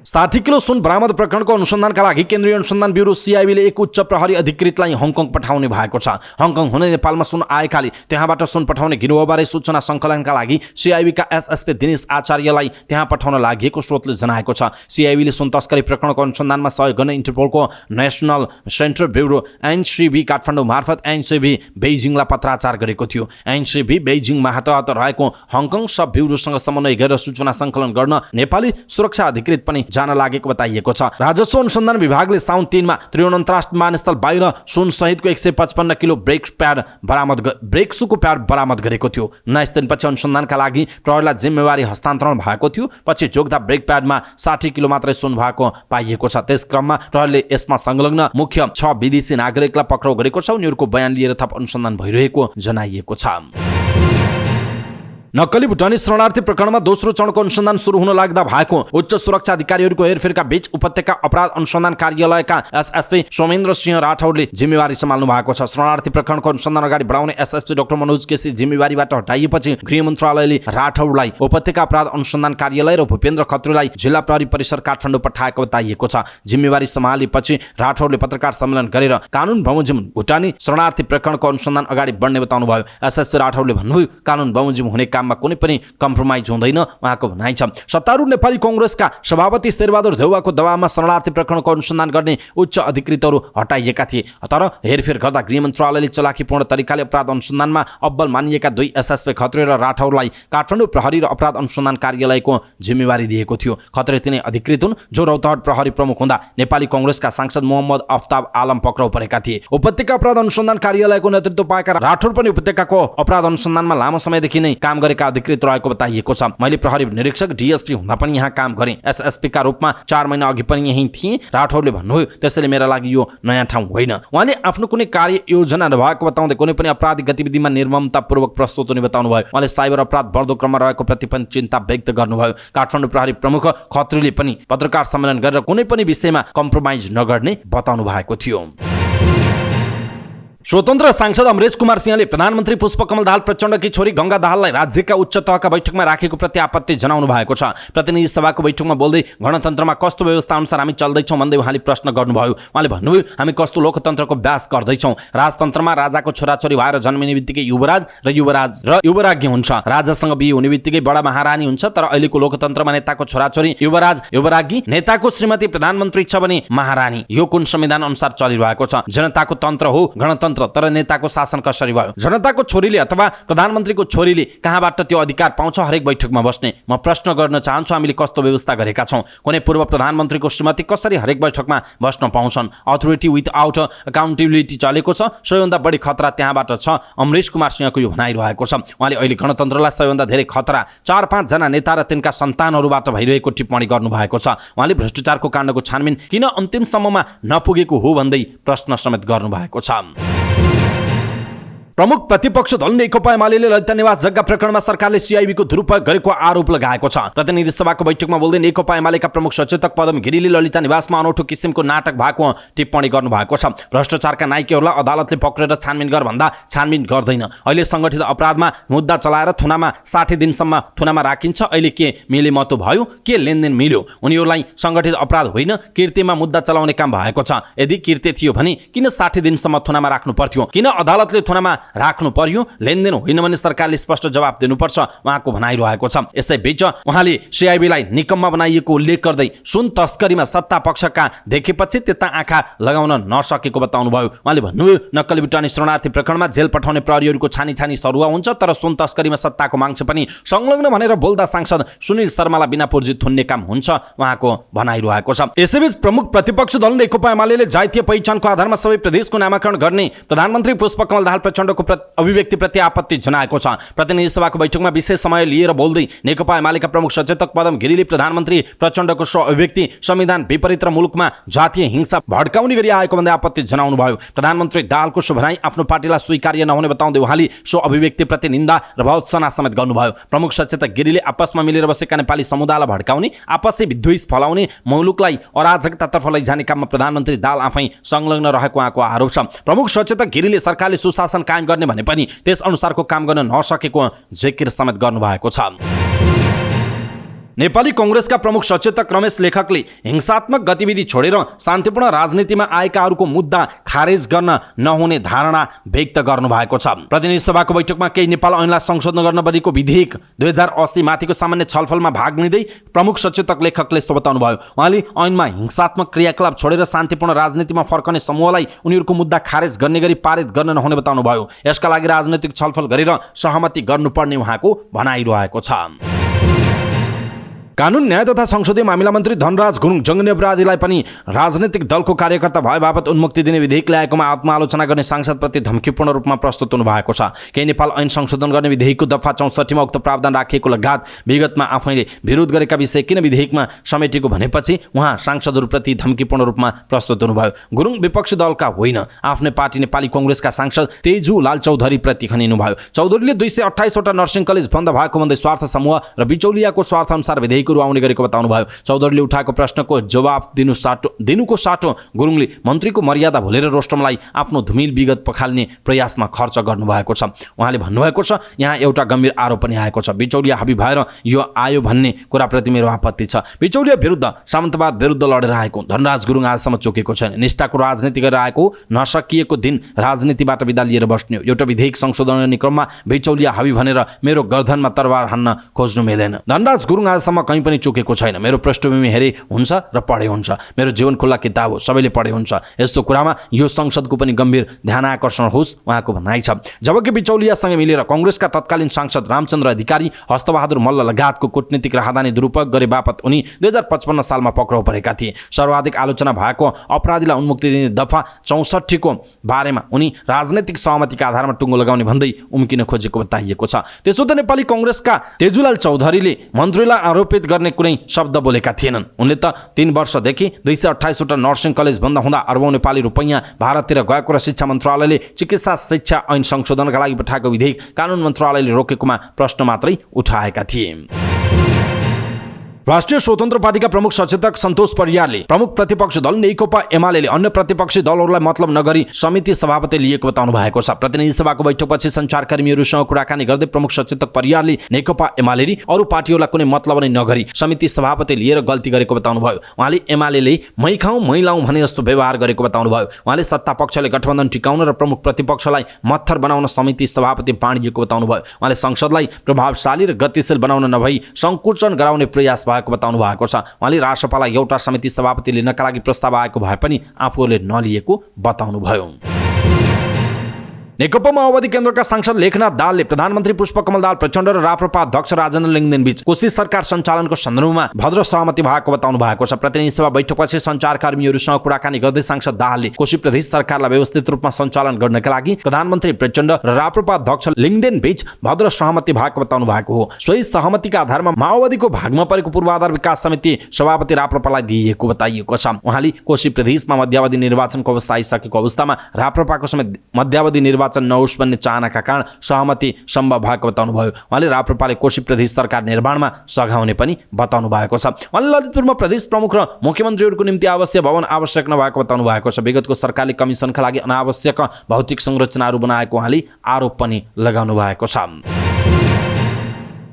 60 किलो सुन बरामद प्रकरणको अनुसन्धानका लागि केन्द्रीय अनुसन्धान ब्युरो सिआइबीले एक उच्च प्रहरी अधिकृतलाई हङकङ पठाउने भएको छ। हङकङ हुँदै नेपालमा सुन आएकाले त्यहाँबाट सुन पठाउने गिरोहबारे सूचना सङ्कलनका लागि सिआइबीका एसएसपी दिनेश आचार्यलाई त्यहाँ पठाउन लागेको स्रोतले जनाएको छ। सिआइबीले सुन तस्करी प्रकरणको अनुसन्धानमा सहयोग गर्ने इन्टरपोलको नेसनल सेन्टर ब्युरो एनसिबी काठमाडौँ मार्फत एनसिबी बेइजिङलाई पत्राचार गरेको थियो। एनसिबी बेइजिङ मातहत रहेको हङकङ सब ब्युरोसँग समन्वय गरेर सूचना सङ्कलन गर्न नेपाली सुरक्षा अधिकृत पनि जान लागेको बताइएको छ। राजस्व अनुसन्धान विभागले साउन 3 मा त्रिभुवन अन्तर्राष्ट्रिय विमानस्थल बाहिर सुन सहितको 155 किलो ब्रेक्सुको प्याड बरामद गरेको थियो। 19 दिनपछि अनुसन्धानका लागि प्रहरीलाई जिम्मेवारी हस्तान्तरण भएको थियो। पछि जोग्दा ब्रेक प्याडमा 60 किलो मात्रै सुन भएको पाइएको छ। त्यस क्रममा प्रहरीले यसमा संलग्न मुख्य 6 विदेशी नागरिकलाई पक्राउ गरेको छ। उनीहरूको बयान लिएर थप अनुसन्धान भइरहेको जनाइएको छ। नक्कली भुटानी शरणार्थी प्रकरणमा दोस्रो चरणको अनुसन्धान सुरु हुन लाग्दा भएको उच्च सुरक्षा अधिकारीहरूको हेरफेरका बीच उपत्यका अपराध अनुसन्धान कार्यालयका एसएसपी सोमेन्द्र सिंह राठौडले जिम्मेवारी सम्हाल्नु भएको छ। शरणार्थी प्रकरणको अनुसन्धान अगाडि बढाउने एसएसपी डाक्टर मनोज केसी जिम्मेवारीबाट हटाइएपछि गृह मन्त्रालयले राठौडलाई उपत्यका अपराध अनुसन्धान कार्यालय र भूपेन्द्र खत्रीलाई जिल्ला प्रहरी परिसर काठमाडौँ पठाएको बताइएको छ। जिम्मेवारी सम्हालेपछि राठौडले पत्रकार सम्मेलन गरेर कानुन बमोजिम भुटानी शरणार्थी प्रकरणको अनुसन्धान अगाडि बढ्ने बताउनुभयो। एसएसपी राठौडले भन्नुभयो, कानुन बमोजिम हुने काममा कुनै पनि कम्प्रोमाइज हुँदैन, उहाँको भनाइ छ। सत्तारूढ नेपाली कांग्रेसका सभापति शेरबहादुर देउवाको दबावमा शरणार्थी प्रकरणको अनुसन्धान गर्ने उच्च अधिकृतहरू हटाइएका थिए। तर हेरफेर गर्दा गृह मन्त्रालयले चलाकीपूर्ण तरिकाले अपराध अनुसन्धानमा अब्बल मानिएका 2 एसएसपी खत्री र राठौडलाई काठमाडौँ प्रहरी र अपराध अनुसन्धान कार्यालयको जिम्मेवारी दिएको थियो। खत्री तिनै अधिकृत हुन् जो रौतहट प्रहरी प्रमुख हुँदा नेपाली कांग्रेसका सांसद मोहम्मद अफ्ताब आलम पक्राउ परेका थिए। उपत्यका अपराध अनुसन्धान कार्यालयको नेतृत्व पाएका राठौड पनि उपत्यकाको अपराध अनुसन्धानमा लामो समयदेखि नै काम गरेका अधिकृत रहेको बताइएको छ। मैले प्रहरी निरीक्षक डीएसपी हुँदा पनि यहाँ काम गरेँ। एसएसपी का रूपमा 4 महिना अघि पनि यही थिएँ, राठौडले भन्नुभयो। त्यसैले मेरा लागि यो नयाँ ठाउँ होइन। उहाँले आफ्नो कुनै कार्य योजना नभएको बताउँदै कुनै पनि आपराधिक गतिविधिमा निर्ममतापूर्वक प्रस्तुत हुने बताउनुभयो। उहाँले साइबर अपराध बढ्दो क्रममा रहेको प्रति पनि चिन्ता व्यक्त गर्नुभयो। काठमाडौँ प्रहरी प्रमुख खत्रीले पनि पत्रकार सम्मेलन गरेर कुनै पनि विषयमा कम्प्रोमाइज नगर्ने बताउनु भएको थियो। स्वतन्त्र सांसद अमरेश कुमार सिंहले प्रधानमन्त्री पुष्पकमल दाहाल प्रचण्डकी छोरी गंगा दाहाललाई राज्यका उच्च तहका बैठकमा राखेको प्रति आपत्ति जनाउनु भएको छ। प्रतिनिधि सभाको बैठकमा बोल्दै गणतन्त्रमा कस्तो व्यवस्था अनुसार हामी चल्दैछौँ भन्दै उहाँले प्रश्न गर्नुभयो। उहाँले भन्नुभयो, हामी कस्तो लोकतन्त्रको व्यास गर्दैछौँ। राजतन्त्रमा राजाको छोराछोरी भएर जन्मिने बित्तिकै युवराज र युवराज्ञी हुन्छ। राजासँग बिहे हुने बित्तिकै बडा महारानी हुन्छ। तर अहिलेको लोकतन्त्रमा नेताको छोराछोरी युवराज युवराज्ञी, नेताको श्रीमती प्रधानमन्त्री छ भने महारानी। यो कुन संविधान अनुसार चलिरहेको छ? जनताको तन्त्र हो गणतन्त्र, तर नेताको शासन कसरी भयो? जनताको छोरीले अथवा प्रधानमन्त्रीको छोरीले कहाँबाट त्यो अधिकार पाउँछ हरेक बैठकमा बस्ने? म प्रश्न गर्न चाहन्छु, हामीले कस्तो व्यवस्था गरेका छौँ? कुनै पूर्व प्रधानमन्त्रीको श्रीमती कसरी हरेक बैठकमा बस्न पाउँछन्? अथोरिटी विथआउट अकाउन्टेबिलिटी चलेको छ। सबैभन्दा बढी खतरा त्यहाँबाट छ। अमरेश कुमार सिंहको यो भनाइरहेको छ। उहाँले अहिले गणतन्त्रलाई सबैभन्दा धेरै खतरा 4-5 जना नेता र तिनका सन्तानहरूबाट भइरहेको टिप्पणी गर्नुभएको छ। उहाँले भ्रष्टाचारको काण्डको छानबिन किन अन्तिमसम्ममा नपुगेको हो भन्दै प्रश्न समेत गर्नुभएको छ। प्रमुख प्रतिपक्ष दल नेकपा एमालेले ललिता निवास जग्गा प्रकरणमा सरकारले सीआईबीको दुरुपयोग गरेको आरोप लगाएको छ। प्रतिनिधि सभाको बैठकमा बोल्दै नेकपा एमालेका प्रमुख सचेतक पदम गिरीले ललिता निवासमा अनौठो किसिमको नाटक भएको टिप्पणी गर्नुभएको छ। भ्रष्टाचारका नाइकेहरूलाई अदालतले पक्रेर छानबिन गर भन्दा छानबिन गर्दैन। अहिले संगठित अपराधमा मुद्दा चलाएर थुनामा 60 दिनसम्म थुनामा राखिन्छ। अहिले के मिलेमतो भयो? के लेनदेन मिल्यो? उनीहरूलाई संगठित अपराध होइन कृत्यमा मुद्दा चलाउने काम भएको छ। यदि कृत्य थियो भने किन 60 दिनसम्म थुनामा राख्नु पर्थ्यो? किन अदालतले थुनामा राख्नु पर्यो? लेनदेन होइन भने सरकारले स्पष्ट जवाब दिनुपर्छ, उहाँको भनाइरहेको छ। यसैबीच उहाँले सीआईबीलाई निकम्मा बनाइएको उल्लेख गर्दै सुन तस्करीमा सत्ता पक्षका देखेपछि त्यता आँखा लगाउन नसकेको बताउनुभयो। उहाँले भन्नुभयो, नक्कली भुटानी शरणार्थी प्रकरणमा जेल पठाउने प्रहरीहरूको छानी सरुवा हुन्छ, तर सुन तस्करीमा सत्ताको मान्छे पनि संलग्न भनेर बोल्दा सांसद सुनिल शर्मालाई बिना पुर्जी थुन्ने काम हुन्छ, उहाँको भनाइरहेको छ। यसैबीच प्रमुख प्रतिपक्ष दल नेकपा एमालेले जातीय पहिचानको आधारमा सबै प्रदेशको नामाकरण गर्ने प्रधानमन्त्री पुष्पकमल दाहाल प्रचण्डको अभिव्यक्तिप्रति आपत्ति जनाएको छ। प्रतिनिधि सभाको बैठकमा विशेष समय लिएर बोल्दै नेकपा एमालेका प्रमुख सचेतक पदम गिरीले प्रधानमन्त्री प्रचण्डको सो अभिव्यक्ति संविधान विपरीत र मुलुकमा जातीय हिंसा भड्काउने गरी आएको भन्दै आपत्ति जनाउनु भयो। प्रधानमन्त्री दाहालको सो भनाइ आफ्नो पार्टीलाई स्वीकार्य नहुने बताउँदै उहाँले सो अभिव्यक्तिप्रति निन्दा र भर्त्सना समेत गर्नुभयो। प्रमुख सचेतक गिरीले आपसमा मिलेर बसेका नेपाली समुदायलाई भड्काउने, आपसी विद्वेष फैलाउने, मुलुकलाई अराजकतातर्फ लैजाने काममा प्रधानमन्त्री दाहाल आफै संलग्न रहेको उहाँको आरोप छ। प्रमुख सचेतक गिरीले सरकारले सुशासन कायम गर्ने भने पनि त्यस अनुसारको काम गर्न नसकेको जिकिर समेत गर्नुभएको छ। नेपाली कांग्रेसका प्रमुख सचेतक रमेश लेखकले हिंसात्मक गतिविधि छोडेर शान्तिपूर्ण राजनीतिमा आएकाहरूको मुद्दा खारेज गर्न नहुने धारणा व्यक्त गर्नुभएको छ। प्रतिनिधि सभाको बैठकमा केही नेपाल ऐनलाई संशोधन गर्न बनेको विधेयक 2080 माथिको सामान्य छलफलमा भाग लिँदै प्रमुख सचेतक लेखकले यस्तो बताउनुभयो। उहाँले ऐनमा हिंसात्मक क्रियाकलाप छोडेर शान्तिपूर्ण राजनीतिमा फर्कने समूहलाई उनीहरूको मुद्दा खारेज गर्ने गरी पारित गर्न नहुने बताउनुभयो। यसका लागि राजनैतिक छलफल गरेर सहमति गर्नुपर्ने उहाँको भनाइरहेको छ। कानुन न्याय तथा संसदीय मामिला मन्त्री धनराज गुरुङ जङ्गली अपराधीलाई पनि राजनीतिक दलको कार्यकर्ता भए बापत उन्मुक्ति दिने विधेयक ल्याएकोमा आत्मआलोचना गर्ने सांसदप्रति धम्कीपूर्ण रूपमा प्रस्तुत हुनु भएको छ। केही नेपाल ऐन संशोधन गर्ने विधेयकको दफा 64 मा उक्त प्रावधान राखिएको लगायत विगतमा आफैले विरोध गरेका विषय किन विधेयकमा समेटेको भनेपछि उहाँ सांसदहरूप्रति धम्कीपूर्ण रूपमा प्रस्तुत हुनुभयो। गुरुङ विपक्षी दलका होइन, आफ्नै पार्टी नेपाली कांग्रेसका सांसद तेजु लाल चौधरी प्रति खनिनुभयो। चौधरीले 228 वटा नर्सिङ कलेज बन्द भएको भन्दै स्वार्थ समूह र बिचौलियाको स्वार्थ अनुसार विधेयक आउने गरेको बताउनुभयो। चौधरीले उठाएको प्रश्नको जवाब दिनुको साटो गुरुङले मन्त्रीको मर्यादा भुलेर रोस्टमलाई आफ्नो धुमिल विगत पखाल्ने प्रयासमा खर्च गर्नुभएको छ। उहाँले भन्नुभएको छ, यहाँ एउटा गम्भीर आरोप पनि आएको छ। बिचौलिया हाबी भएर यो आयो भन्ने कुराप्रति मेरो आपत्ति छ। बिचौलिया विरुद्ध सामन्तवाद विरुद्ध लडेर आएको धनराज गुरुङ आजसम्म चुकेको छैन। निष्ठाको राजनीति गरेर आएको, नसकिएको दिन राजनीतिबाट बिदा लिएर बस्ने एउटा विधेयक संशोधन गर्ने क्रममा बिचौलिया हाबी भनेर मेरो गर्दनमा तरबार हान्न खोज्नु मिलेन। धनराज गुरुङ आजसम्म कहीँ पनि चुकेको छैन। मेरो पृष्ठभूमि हेरे हुन्छ र पढे हुन्छ। मेरो जीवन खुल्ला किताब हो, सबैले पढे हुन्छ। यस्तो कुरामा यो संसदको पनि गम्भीर ध्यान आकर्षण होस्, उहाँको भनाइ छ। जबकि बिचौलियासँग मिलेर कांग्रेसका तत्कालीन सांसद रामचन्द्र अधिकारी, हस्तबहादुर मल्ल लगायतको कूटनीतिक राहदानी दुरुपयोग गरे बापत उनी 2055 सालमा पक्राउ परेका थिए। सर्वाधिक आलोचना भएको अपराधीलाई उन्मुक्ति दिने दफा 64 को बारेमा उनी राजनैतिक सहमतिका आधारमा टुङ्गो लगाउने भन्दै उम्किन खोजेको बताइएको छ। त्यसो त नेपाली कांग्रेसका तेजुलाल चौधरीले मन्त्रीलाई आरोपित गर्ने कुनै शब्द बोलेका थिएनन्। उनले त 3 वर्षदेखि 228 वटा नर्सिङ कलेज बन्द हुँदा अर्बौं नेपाली रुपैयाँ भारततिर गएको र शिक्षा मन्त्रालयले चिकित्सा शिक्षा ऐन संशोधनका लागि पठाएको विधेयक कानुन मन्त्रालयले रोकेकोमा प्रश्न मात्रै उठाएका थिए। राष्ट्रिय स्वतन्त्र पार्टीका प्रमुख सचेतक सन्तोष परियारले प्रमुख प्रतिपक्षी दल नेकपा एमालेले अन्य प्रतिपक्षी दलहरूलाई मतलब नगरी समिति सभापति लिएको बताउनु भएको छ। प्रतिनिधि सभाको बैठकपछि सञ्चारकर्मीहरूसँग कुराकानी गर्दै प्रमुख सचेतक परियारले नेकपा एमाले अरू पार्टीहरूलाई कुनै मतलब नै नगरी समिति सभापति लिएर गल्ती गरेको बताउनु भयो। उहाँले एमाले मै खाउँ मै लाउँ भने जस्तो व्यवहार गरेको बताउनु भयो। उहाँले सत्ता पक्षले गठबन्धन टिकाउन र प्रमुख प्रतिपक्षलाई मत्थर बनाउन समिति सभापति बाँडिएको बताउनु भयो। उहाँले संसदलाई प्रभावशाली र गतिशील बनाउन नभई संकुचन गराउने प्रयास भएको बताउनु भएको छ। उहाँले राष्ट्रपाललाई एउटा समिति सभापति लिनका लागि प्रस्ताव आएको भए पनि आफूले नलिएको बताउनु भयो। नेकपा माओवादी केन्द्रका सांसद लेखनाथ दाहालले प्रधानमन्त्री पुष्पकमल दाहाल प्रचण्ड र राप्रपा अध्यक्ष राजेन्द्र लिङ्गदेन बीच कोशी सरकार सञ्चालनको सन्दर्भमा भद्र सहमति भएको बताउनु भएको छ। प्रतिनिधि सभा बैठकपछि सञ्चारकर्मीहरूसँग कुराकानी गर्दै सांसद दाहालले कोशी प्रदेश सरकारलाई व्यवस्थित रूपमा सञ्चालन गर्नका लागि प्रधानमन्त्री प्रचण्ड र राप्रपा अध्यक्ष लिङ्गदेन बीच भद्र सहमति भएको बताउनु भएको हो। सोही सहमतिका आधारमा माओवादीको भागमा परेको पूर्वाधार विकास समिति सभापति राप्रपालाई दिइएको बताइएको छ। उहाँले कोशी प्रदेशमा मध्यावधि निर्वाचनको अवस्था आइसकेको अवस्थामा राप्रपाको समेत मध्यावधि निर्वाचन नहोस् भन्ने चाहनाका कारण सहमति सम्भव भएको बताउनु भयो। उहाँले राप्रपाले कोशी प्रदेश सरकार निर्माणमा सघाउने पनि बताउनु भएको छ। उहाँले ललितपुरमा प्रदेश प्रमुख र मुख्यमन्त्रीहरूको निम्ति आवासीय भवन आवश्यक नभएको बताउनु भएको छ। विगतको सरकारले कमिसनका लागि अनावश्यक भौतिक संरचनाहरू बनाएको उहाँले आरोप पनि लगाउनु भएको छ।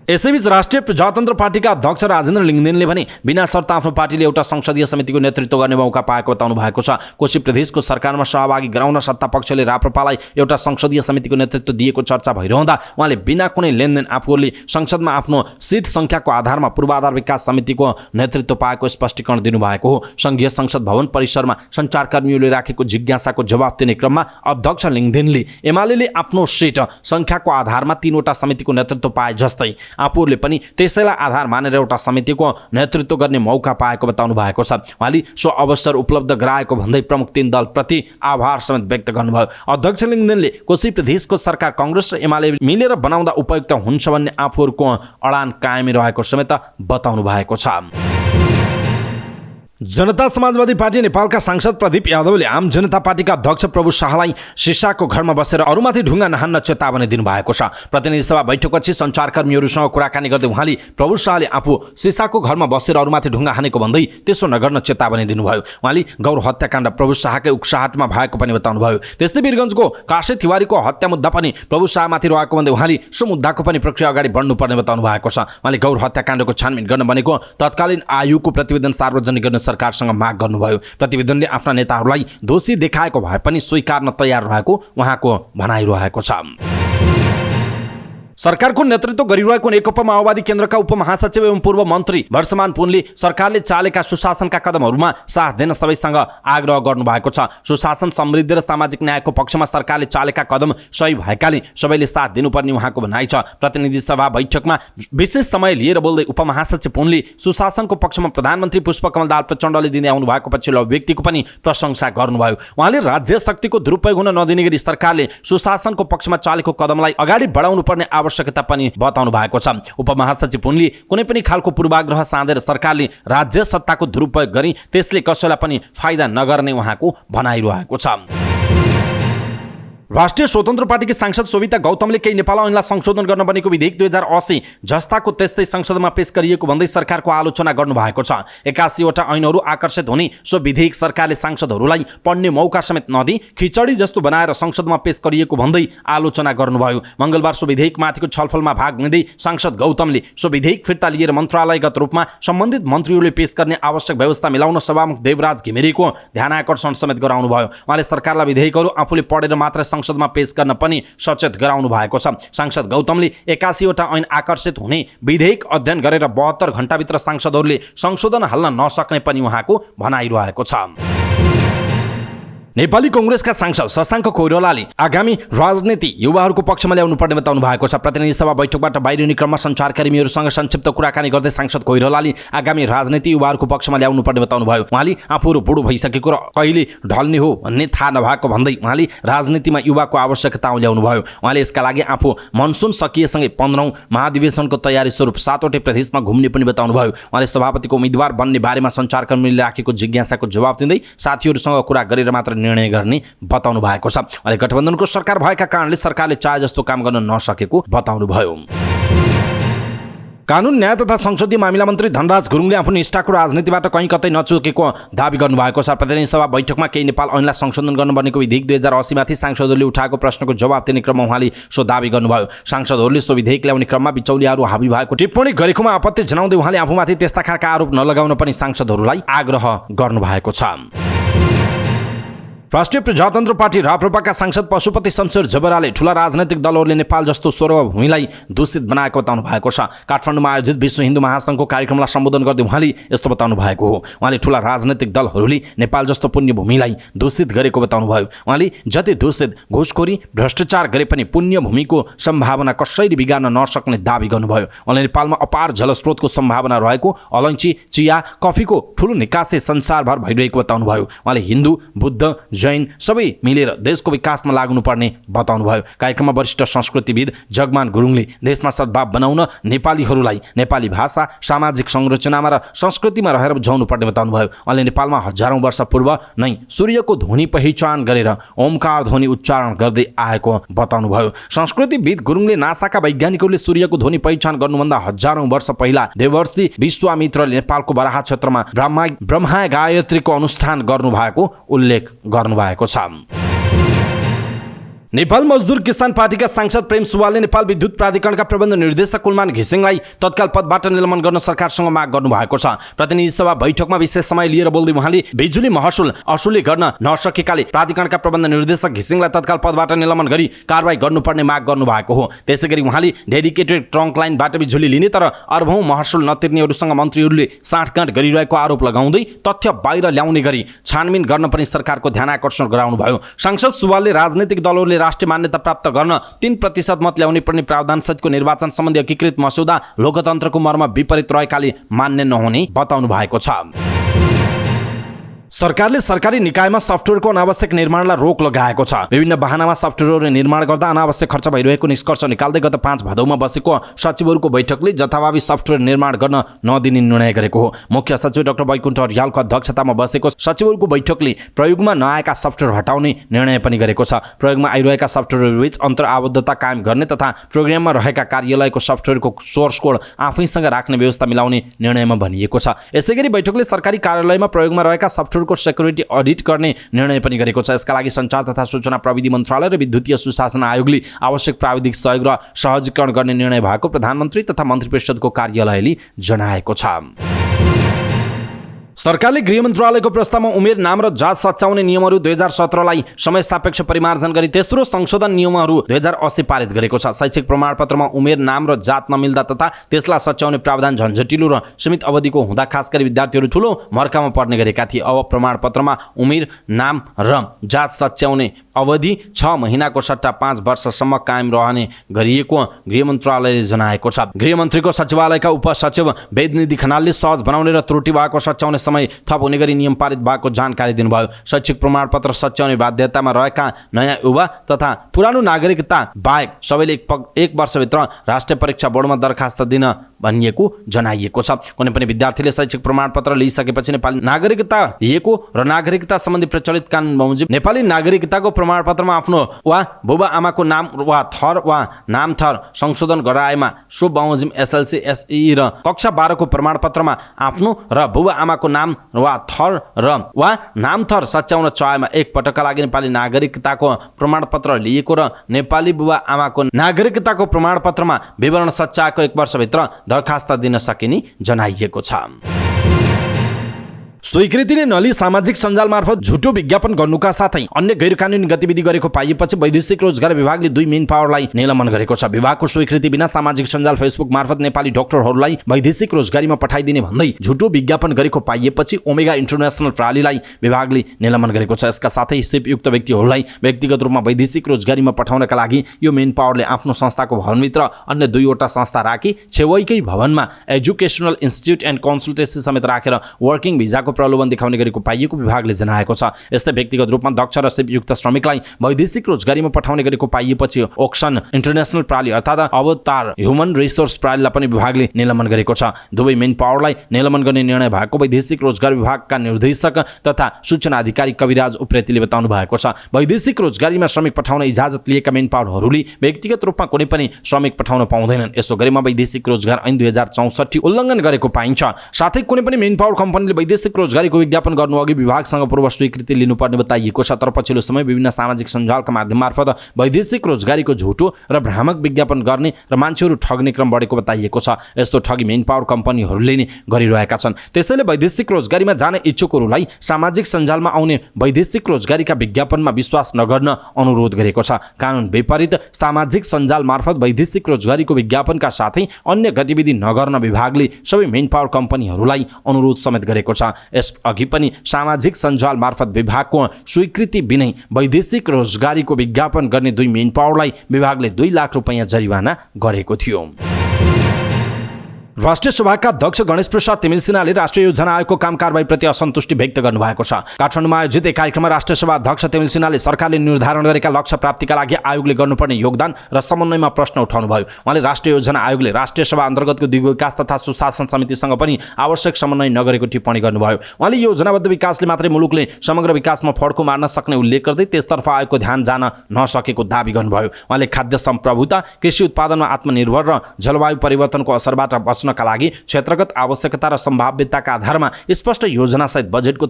यसैबीच राष्ट्रिय प्रजातन्त्र पार्टीका अध्यक्ष राजेन्द्र लिङ्गदेनले भने बिना शर्त आफ्नो पार्टीले एउटा संसदीय समितिको नेतृत्व गर्ने मौका पाएको बताउनु भएको छ। कोशी प्रदेशको सरकारमा सहभागी गराउन सत्ता पक्षले राप्रपालाई एउटा संसदीय समितिको नेतृत्व दिएको चर्चा भइरहँदा उहाँले बिना कुनै लेनदेन आफूले संसदमा आफ्नो सिट संख्याको आधारमा पूर्वाधार विकास समितिको नेतृत्व पाएको स्पष्टीकरण दिनुभएको हो। संघीय संसद भवन परिसरमा सञ्चारकर्मीहरूले राखेको जिज्ञासाको जवाफ दिने क्रममा अध्यक्ष लिङ्गदेनले एमाले आफ्नो सिट संख्याको आधारमा 3वटा समितिको नेतृत्व पाए जस्तै आफूहरूले पनि त्यसैलाई आधार मानेर एउटा समितिको नेतृत्व गर्ने मौका पाएको बताउनु भएको छ। उहाँले सो अवसर उपलब्ध गराएको भन्दै प्रमुख 3 दलप्रति आभार समेत व्यक्त गर्नुभयो। अध्यक्ष लिङ्गदेनले कोशी प्रदेशको सरकार कांग्रेस र एमाले मिलेर बनाउँदा उपयुक्त हुन्छ भन्ने आफूहरूको अडान कायमै रहेको समेत बताउनु भएको छ। जनता समाजवादी पार्टी नेपालका सांसद प्रदीप यादवले आम जनता पार्टीका अध्यक्ष प्रभु शाहलाई सिसाको घरमा बसेर अरूमाथि ढुङ्गा नहान्न चेतावनी दिनुभएको छ। प्रतिनिधि सभा बैठकपछि सञ्चारकर्मीहरूसँग कुराकानी गर्दै उहाँले प्रभु शाहले आफू सिसाको घरमा बसेर अरूमाथि ढुङ्गा हानेको भन्दै त्यसो नगर्न चेतावनी दिनुभयो। उहाँले गौर हत्याकाण्ड प्रभु शाहकै उक्साहटमा भएको पनि बताउनुभयो। त्यस्तै वीरगञ्जको काशी तिवारीको हत्या मुद्दा पनि प्रभु शाहमाथि रहेको भन्दै उहाँले सो मुद्दाको पनि प्रक्रिया अगाडि बढ्नुपर्ने बताउनु भएको छ। उहाँले गौर हत्याकाण्डको छानबिन गर्न बनेको तत्कालीन आयोगको प्रतिवेदन सार्वजनिक गर्न सरकारसँग माग गर्नुभयो। प्रतिवेदनले आफ्ना नेताहरूलाई दोषी देखाएको भए पनि स्वीकार्न तयार रहेको उहाँको भनाइरहेको छ। सरकारको नेतृत्व गरिरहेको नेकपा माओवादी केन्द्रका उपमहासचिव एवं पूर्व मन्त्री वर्षमान पुनले सरकारले चालेका सुशासनका कदमहरूमा साथ दिन सबैसँग आग्रह गर्नुभएको छ। सुशासन, समृद्धि र सामाजिक न्यायको पक्षमा सरकारले चालेका कदम सही भएकाले सबैले साथ दिनुपर्ने उहाँको भनाइ छ। प्रतिनिधि सभा बैठकमा विशेष समय लिएर बोल्दै उपमहासचिव पुनले सुशासनको पक्षमा प्रधानमन्त्री पुष्पकमल दाहाल प्रचण्डले दिँदै आउनु भएको पछिल्लो अभिव्यक्तिको पनि प्रशंसा गर्नुभयो। उहाँले राज्य शक्तिको दुरुपयोग हुन नदिने गरी सरकारले सुशासनको पक्षमा चालेको कदमलाई अगाडि बढाउनु पर्ने आवश्यकता पनि बताउनु भएको छ। उपमहासचिव पुनले कुनै पनि खालको पूर्वाग्रह साँधेर सरकारले राज्य सत्ताको दुरुपयोग गरी त्यसले कसैलाई पनि फाइदा नगर्ने उहाँको भनाइरहेको छ। राष्ट्रिय स्वतन्त्र पार्टीकी सांसद सोभिता गौतमले केही नेपाल ऐनलाई संशोधन गर्न बनेको विधेयक 2080 जस्ताको त्यस्तै संसदमा पेश गरिएको भन्दै सरकारको आलोचना गर्नुभएको छ। 81 वटा ऐनहरू आकर्षित हुने सो विधेयक सरकारले सांसदहरूलाई पढ्ने मौका समेत नदिई खिचडी जस्तो बनाएर संसदमा पेश गरिएको भन्दै आलोचना गर्नुभयो। मंगलबार सो विधेयकमाथिको छलफलमा भाग लिँदै सांसद गौतमले सो विधेयक फिर्ता लिएर मन्त्रालयगत रूपमा सम्बन्धित मन्त्रीहरूले पेश गर्ने आवश्यक व्यवस्था मिलाउन सभामुख देवराज घिमिरेको ध्यानाकर्षण समेत गराउनु भयो। उहाँले सरकारलाई विधेयकहरू आफूले पढेर मात्र संसदमा पेश गर्न पनि सचेत गराउनु भएको छ। सांसद गौतमले 81 वटा ऐन आकर्षित हुने विधेयक अध्ययन गरेर 72 घण्टाभित्र सांसदहरूले संशोधन हाल्न नसक्ने पनि उहाँको भनाइरहेको छ। नेपाली कांग्रेसका सांसद शशाङ्क कोइरालाले आगामी राजनीति युवाहरूको पक्षमा ल्याउनु पर्ने बताउनु भएको छ। प्रतिनिधि सभा बैठकबाट बाहिरिने क्रममा सञ्चारकर्मीहरूसँग संक्षिप्त कुराकानी गर्दै सांसद कोइरालाले आगामी राजनीति युवाहरूको पक्षमा ल्याउनु पर्ने बताउनु भयो। उहाँले आफूहरू बुढो भइसकेको र कहिले ढल्ने हो भन्ने थाहा नभएको भन्दै उहाँले राजनीतिमा युवाको आवश्यकता ल्याउनु भयो। उहाँले यसका लागि आफू मनसुन सकिएसँगै 15औं महाधिवेशनको तयारी स्वरूप 7वटै प्रदेशमा घुम्ने पनि बताउनु भयो। उहाँले सभापतिको उम्मेदवार बन्ने बारेमा सञ्चारकर्मीले राखेको जिज्ञासाको जवाफ दिँदै साथीहरूसँग कुरा गरेर मात्र निर्णय गर्ने बताउनु भएको छ। अहिले गठबन्धनको सरकार भएका कारणले सरकारले चाहे जस्तो काम गर्न नसकेको बताउनु भयो। कानुन न्याय तथा संसदीय मामिला मन्त्री धनराज गुरुङले आफ्नो निष्ठाको राजनीतिबाट कहीँ कतै नचुकेको दावी गर्नुभएको छ। प्रतिनिधि सभा बैठकमा केही नेपाल ऐनलाई संशोधन गर्नुपर्नेको विधेयक 2080 माथि सांसदहरूले उठाएको प्रश्नको जवाब दिने क्रममा उहाँले सो दावी गर्नुभयो। सांसदहरूले सो विधेयक ल्याउने क्रममा बिचौलियाहरू हावी भएको टिप्पणी गरेकोमा आपत्ति जनाउँदै उहाँले आफूमाथि त्यस्ता खालका आरोप नलगाउन पनि सांसदहरूलाई आग्रह गर्नुभएको छ। राष्ट्रिय प्रजातन्त्र पार्टी राप्रपाका सांसद पशुपति शमशेर जबराले ठूला राजनैतिक दलहरूले नेपाल जस्तो सार्वभौमभूमिलाई दूषित बनाएको बताउनु भएको छ। काठमाडौँमा आयोजित विश्व हिन्दू महासङ्घको कार्यक्रमलाई सम्बोधन गर्दै उहाँले यस्तो बताउनु भएको हो। उहाँले ठूला राजनैतिक दलहरूले नेपाल जस्तो पुण्यभूमिलाई दूषित गरेको बताउनु भयो। उहाँले जति दूषित घुसखोरी भ्रष्टाचार गरे पनि पुण्यभूमिको सम्भावना कसैले बिगार्न नसक्ने दावी गर्नुभयो। उहाँले नेपालमा अपार जलस्रोतको सम्भावना रहेको, अलैँची, चिया, कफीको ठूलो निकासी संसारभर भइरहेको बताउनु भयो। उहाँले हिन्दू, बुद्ध, जैन सबै मिलेर देशको विकासमा लाग्नुपर्ने बताउनुभयो। कार्यक्रममा वरिष्ठ संस्कृतिविद जगमान गुरुङले देशमा सद्भाव बनाउन नेपालीहरूलाई नेपाली भाषा, सामाजिक संरचनामा र संस्कृतिमा रहेर बुझाउनु पर्ने बताउनुभयो। उहाँले नेपालमा हजारौं वर्ष पूर्व नै सूर्यको ध्वनि पहिचान गरेर ओमकार ध्वनि उच्चारण गर्दै आएको बताउनुभयो। संस्कृतिविद गुरुङले नासाका वैज्ञानिकहरूले सूर्यको ध्वनि पहिचान गर्नुभन्दा हजारौं वर्ष पहिला देवर्षि विश्वामित्रले नेपालको बराहा क्षेत्रमा ब्रह्मा गायत्रीको अनुष्ठान गर्नुभएको उल्लेख गर्नुभएको छ। नेपाल मजदुर किसान पार्टीका सांसद प्रेम सुवालले नेपाल विद्युत प्राधिकरणका प्रबन्ध निर्देशक कुलमान घिसिङलाई तत्काल पदबाट निलम्बन गर्न सरकारसँग माग गर्नुभएको छ। प्रतिनिधि सभा बैठकमा विशेष समय लिएर बोल्दै उहाँले बिजुली महसुल असुली गर्न नसकेकाले प्राधिकरणका प्रबन्ध निर्देशक घिसिङलाई तत्काल पदबाट निलम्बन गरी कारबाही गर्नुपर्ने माग गर्नुभएको हो। त्यसैगरी उहाँले डेडिकेटेड ट्रङ्क लाइनबाट बिजुली लिने तर अर्बौं महसुल नतिर्नेहरूसँग मन्त्रीहरूले साँठगाँठ गरिरहेको आरोप लगाउँदै तथ्य बाहिर ल्याउने गरी छानबिन गर्न पनि सरकारको ध्यान आकर्षण गराउनुभयो। सांसद सुवालले राजनीतिक दलहरूले राष्ट्रिय मान्यता प्राप्त गर्न 3% मत ल्याउने पर्ने प्रावधान सहितको निर्वाचन सम्बन्धी एकीकृत मस्यौदा लोकतन्त्रको मर्म विपरीत रहेकाले मान्य नहुने बताउनु भएको छ। सरकारले सरकारी निकायमा सफ्टवेयरको अनावश्यक निर्माणलाई रोक लगाएको छ। विभिन्न बहानामा सफ्टवेयरहरू निर्माण गर्दा अनावश्यक खर्च भइरहेको निष्कर्ष निकाल्दै गत 5 भदौमा बसेको सचिवहरूको बैठकले जथाभावी सफ्टवेयर निर्माण गर्न नदिने निर्णय गरेको हो। मुख्य सचिव डाक्टर वैकुण्ठ रियालको अध्यक्षतामा बसेको सचिवहरूको बैठकले प्रयोगमा नआएका सफ्टवेयर हटाउने निर्णय पनि गरेको छ। प्रयोगमा आइरहेका सफ्टवेयरबीच अन्तर आबद्धता कायम गर्ने तथा प्रोग्राममा रहेका कार्यालयको सफ्टवेयरको सोर्स कोड आफैसँग राख्ने व्यवस्था मिलाउने निर्णयमा भनिएको छ। यसैगरी बैठकले सरकारी कार्यालयमा प्रयोगमा रहेका सफ्टवेयर को सेक्युरिटी अडिट गर्ने निर्णय पनि गरेको छ। यसका लागि सञ्चार तथा सूचना प्रविधि मन्त्रालय र विद्युतीय सुशासन आयोगले आवश्यक प्राविधिक सहयोग र सहजीकरण गर्ने निर्णय भएको प्रधानमन्त्री तथा मन्त्री परिषदको कार्यालयले जनाएको छ। सरकारले गृह मन्त्रालयको प्रस्तावमा उमेर, नाम र जात सच्याउने नियमहरू 2017 लाई समय सापेक्ष परिमार्जन गरी तेस्रो संशोधन नियमहरू 2080 पारित गरेको छ। शैक्षिक प्रमाणपत्रमा उमेर, नाम र जात नमिल्दा तथा त्यसलाई सच्याउने प्रावधान झन्झटिलो र सीमित अवधिको हुँदा खास गरी विद्यार्थीहरू ठूलो मर्कामा पर्ने गरेका थिए। अब प्रमाणपत्रमा उमेर, नाम र जात सच्याउने अवधि 6 महिनाको सट्टा 5 वर्षसम्म कायम रहने गरिएको गृह मन्त्रालयले जनाएको छ। गृह मन्त्रीको सचिवालयका उपसचिव वेदनिधि खनालले सहज बनाउने र त्रुटि भएको सच्याउने समय थप हुने गरी नियम पारित भएको जानकारी दिनुभयो। शैक्षिक प्रमाणपत्र सच्याउने बाध्यतामा रहेका नयाँ युवा तथा पुरानो नागरिकता बाहेक सबैले एक वर्षभित्र राष्ट्रिय परीक्षा बोर्डमा दरखास्त दिन भनिएको जनाइएको छ। कुनै पनि विद्यार्थीले शैक्षिक प्रमाणपत्र लिइसकेपछि नेपाली नागरिकता लिएको र नागरिकता सम्बन्धी प्रचलित कानुन बमोजिम नेपाली नागरिकताको प्रमाणपत्रमा आफ्नो वा बुबा आमाको नाम वा थर वा नाम थर संशोधन गराएमा सो बमोजिम एसएलसी, एसई र कक्षा 12 को प्रमाणपत्रमा आफ्नो र बुबा आमाको नाम वा थर र वा नाम थर सच्याउन चाहेमा एक पटकका लागि नेपाली नागरिकताको प्रमाणपत्र लिएको र नेपाली बुबा आमाको नागरिकताको प्रमाणपत्रमा विवरण सच्याएको 1 वर्षभित्र दरखास्त दिन सकिने जनाइएको छ। स्वीकृतिले नलिई सामाजिक सञ्जाल मार्फत झुटो विज्ञापन गर्नुका साथै अन्य गैरकानुनी गतिविधि गरेको पाइएपछि वैदेशिक रोजगार विभागले 2 मेन पावरलाई निलम्बन गरेको छ। विभागको स्वीकृति बिना सामाजिक सञ्जाल फेसबुक मार्फत नेपाली डाक्टरहरूलाई वैदेशिक रोजगारीमा पठाइदिने भन्दै झुटो विज्ञापन गरेको पाइएपछि ओमेगा इन्टरनेसनल प्रणालीलाई विभागले निलम्बन गरेको छ। यसका साथै सिपयुक्त व्यक्तिहरूलाई व्यक्तिगत रूपमा वैदेशिक रोजगारीमा पठाउनका लागि यो मेन पावरले आफ्नो संस्थाको भवनभित्र अन्य 2 वटा संस्था राखी छेवैकै भवनमा एजुकेसनल इन्स्टिट्युट एन्ड कन्सल्टेन्सी समेत राखेर वर्किङ भिजाको प्रलोभन देखाउने गरेको पाइएको विभागले जनाएको छ। यस्तै व्यक्तिगत रूपमा दक्ष र सिपयुक्त श्रमिकलाई वैदेशिक रोजगारीमा पठाउने गरेको पाइएपछि ओक्सन इन्टरनेशनल प्रणाली अर्थात् अवतार ह्युमन रिसोर्स प्रणालीलाई पनि विभागले निलम्बन गरेको छ। दुवै मेन पावरलाई निलम्बन गर्ने निर्णय भएको वैदेशिक रोजगार विभागका निर्देशक तथा सूचना अधिकारी कविराज उप्रेतीले बताउनु भएको छ। वैदेशिक रोजगारीमा श्रमिक पठाउन इजाजत लिएका मेन पावरहरूले व्यक्तिगत रूपमा कुनै पनि श्रमिक पठाउन पाउँदैनन्। यसो गरेमा वैदेशिक रोजगार ऐन 2064 उल्लङ्घन गरेको पाइन्छ। साथै कुनै पनि मेन पावर कम्पनीले वैदेशिक रोजगारीको विज्ञापन गर्नु अघि विभागसँग पूर्व स्वीकृति लिनुपर्ने बताइएको छ। तर पछिल्लो समय विभिन्न सामाजिक सञ्जालका माध्यम मार्फत वैदेशिक रोजगारीको झुटो र भ्रामक विज्ञापन गर्ने र मान्छेहरू ठग्ने क्रम बढेको बताइएको छ। यस्तो ठगी मेन पावर कम्पनीहरूले नै गरिरहेका छन्। त्यसैले वैदेशिक रोजगारीमा जाने इच्छुकहरूलाई सामाजिक सञ्जालमा आउने वैदेशिक रोजगारीका विज्ञापनमा विश्वास नगर्न अनुरोध गरेको छ। कानुन विपरीत सामाजिक सञ्जाल मार्फत वैदेशिक रोजगारीको विज्ञापनका साथै अन्य गतिविधि नगर्न विभागले सबै मेन पावर कम्पनीहरूलाई अनुरोध समेत गरेको छ। यसअघि पनि सामाजिक सञ्जाल मार्फत विभागको स्वीकृति बिनै वैदेशिक रोजगारीको विज्ञापन गर्ने 2 मेन पावरलाई विभागले 2 लाख रुपैयाँ जरिवाना गरेको थियो। राष्ट्रिय सभाका अध्यक्ष गणेश प्रसाद तिमिल सिन्हाले राष्ट्रिय योजना आयोगको काम कारबाहीप्रति असन्तुष्टि व्यक्त गर्नुभएको छ। काठमाडौँमा आयोजित एक कार्यक्रममा राष्ट्रिय सभा अध्यक्ष तिमिल सिन्हाले सरकारले निर्धारण गरेका लक्ष्य प्राप्तिका लागि आयोगले गर्नुपर्ने योगदान र समन्वयमा प्रश्न उठाउनुभयो। उहाँले राष्ट्रिय योजना आयोगले राष्ट्रिय सभा अन्तर्गतको दिगो विकास तथा सुशासन समितिसँग पनि आवश्यक समन्वय नगरेको टिप्पणी गर्नुभयो। उहाँले योजनाबद्ध विकासले मात्रै मुलुकले समग्र विकासमा फड्को मार्न सक्ने उल्लेख गर्दै त्यसतर्फ आयोगको ध्यान जान नसकेको दाबी गर्नुभयो। उहाँले खाद्य सम्प्रभुता, कृषि उत्पादनमा आत्मनिर्भर र जलवायु परिवर्तनको असरबाट बच्नका लागि क्षेत्रगत आवश्यकता र सम्भाव्यताका आधारमा स्पष्ट योजनासहित बजेटको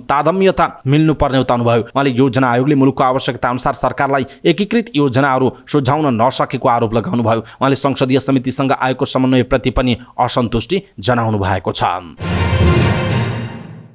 तादम्यता मिल्नुपर्ने बताउनुभयो। उहाँले योजना आयोगले मुलुकको आवश्यकता अनुसार सरकारलाई एकीकृत योजनाहरू सुझाउन नसकेको आरोप लगाउनुभयो। उहाँले संसदीय समितिसँग आयोगको समन्वयप्रति पनि असन्तुष्टि जनाउनु भएको छ।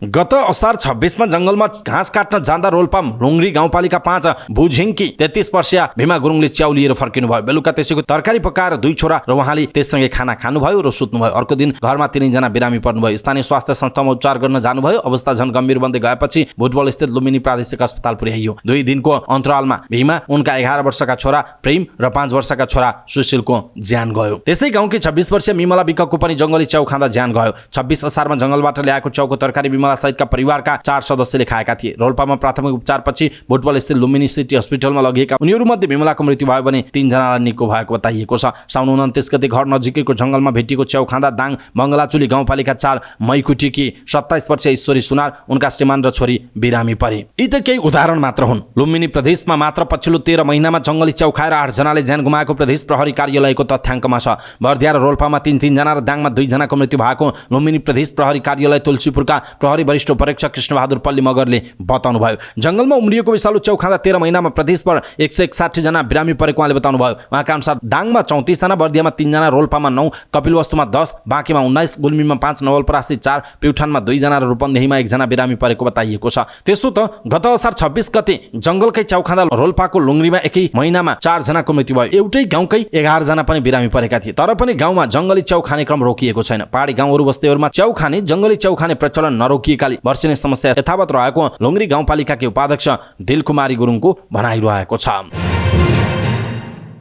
गत असार 26 जंगलमा घाँस काट्न जाँदा रोल्पा लुङ्ग्री गाउँपालिका 5 भुझिङकी 33 वर्षीय भीमा गुरुङले च्याउ लिएर फर्किनुभयो। बेलुका त्यसैको तरकारी पकाएर 2 छोरा र उहाँले त्यससँगै खाना खानुभयो र सुत्नुभयो। अर्को दिन घरमा 3 जना बिरामी पर्नुभयो। स्थानीय स्वास्थ्य संस्थामा उपचार गर्न जानुभयो। अवस्था झन गम्भीर बन्दै गएपछि भुटबल स्थित लुम्बिनी प्रादेशिक अस्पताल पुर्याइयो। 2 दिनको अन्तरालमा भीमा, उनका 11 वर्षका छोरा प्रेम र 5 वर्षका छोरा सुशीलको ज्यान गयो। त्यसै गाउँकी 26 वर्षीय मिमला विकको पनि जंगली च्याउ खाँदा ज्यान गयो। 26 असारमा जंगलबाट ल्याएको च्याउको तरकारी विमला सहितका परिवारका 4 सदस्यले खाएका थिए। रोल्पामा प्राथमिक उपचारपछि भुटबल स्थित लुम्बिनी सिटी अस्पतालमा लगिएका उनीहरूमध्ये विमलाको मृत्यु भयो भने 3 जनालाई निको भएको बताइएको छ। साउन 29 गते घर नजिकैको जंगलमा भेटिएको च्याउ खाँदा दाङ बंगलाचुली गाउँपालिका 4 मैकुटीकी 27 वर्षीय ईश्वरी सुनार, उनका श्रीमान र छोरी बिरामी परे। यी त केही उदाहरण मात्र हुन्। लुम्बिनी प्रदेशमा मात्र पछिल्लो 13 महिनामा जंगली च्याउ खाएर 8 जनाले ज्यान गुमाएको प्रदेश प्रहरी कार्यालयको तथ्याङ्कमा छ। बर्दिया र रोल्पामा 3 जना र दाङमा 2 जनाको मृत्यु भएको लुम्बिनी प्रदेश प्रहरी कार्यालय तुलसीपुरका प्रहरी वरिष्ठ परीक्षक कृष्णबहादुर पल्ली मगरले बताउनुभयो। जंगलमा उम्रिएको विषालु च्याउ खाँदा 13 महिनामा प्रदेशभर 161 जना बिरामी परेको उहाँले बताउनुभयो। उहाँका अनुसार दाङमा 34 जना, बर्दियामा 3 जना, रोल्पामा 9, कपिलवस्तुमा 10, बाँकीमा 19, गुल्मीमा 5, नवलपरासी 4, प्युठानमा 2 जना र रूपन्देहीमा 1 जना बिरामी परेको बताइएको छ। त्यसो त गत असार 26 गते जंगलकै च्याउ खाँदा रोल्पाको लुङ्ग्रीमा एकै महिनामा 4 जनाको मृत्यु भयो। एउटै गाउँकै 11 जना पनि बिरामी परेका थिए। तर पनि गाउँमा जंगली च्याउ खाने क्रम रोकिएको छैन। पहाडी गाउँहरू बस्तीहरूमा च्याउ खाने, जंगली च्याउ खाने प्रचलन नरोकिएकाले वर्षिने समस्या यथावत रहेको लुङ्ग्री गाउँपालिकाकी उपाध्यक्ष दिलकुमारी गुरुङको भनाइरहेको छ।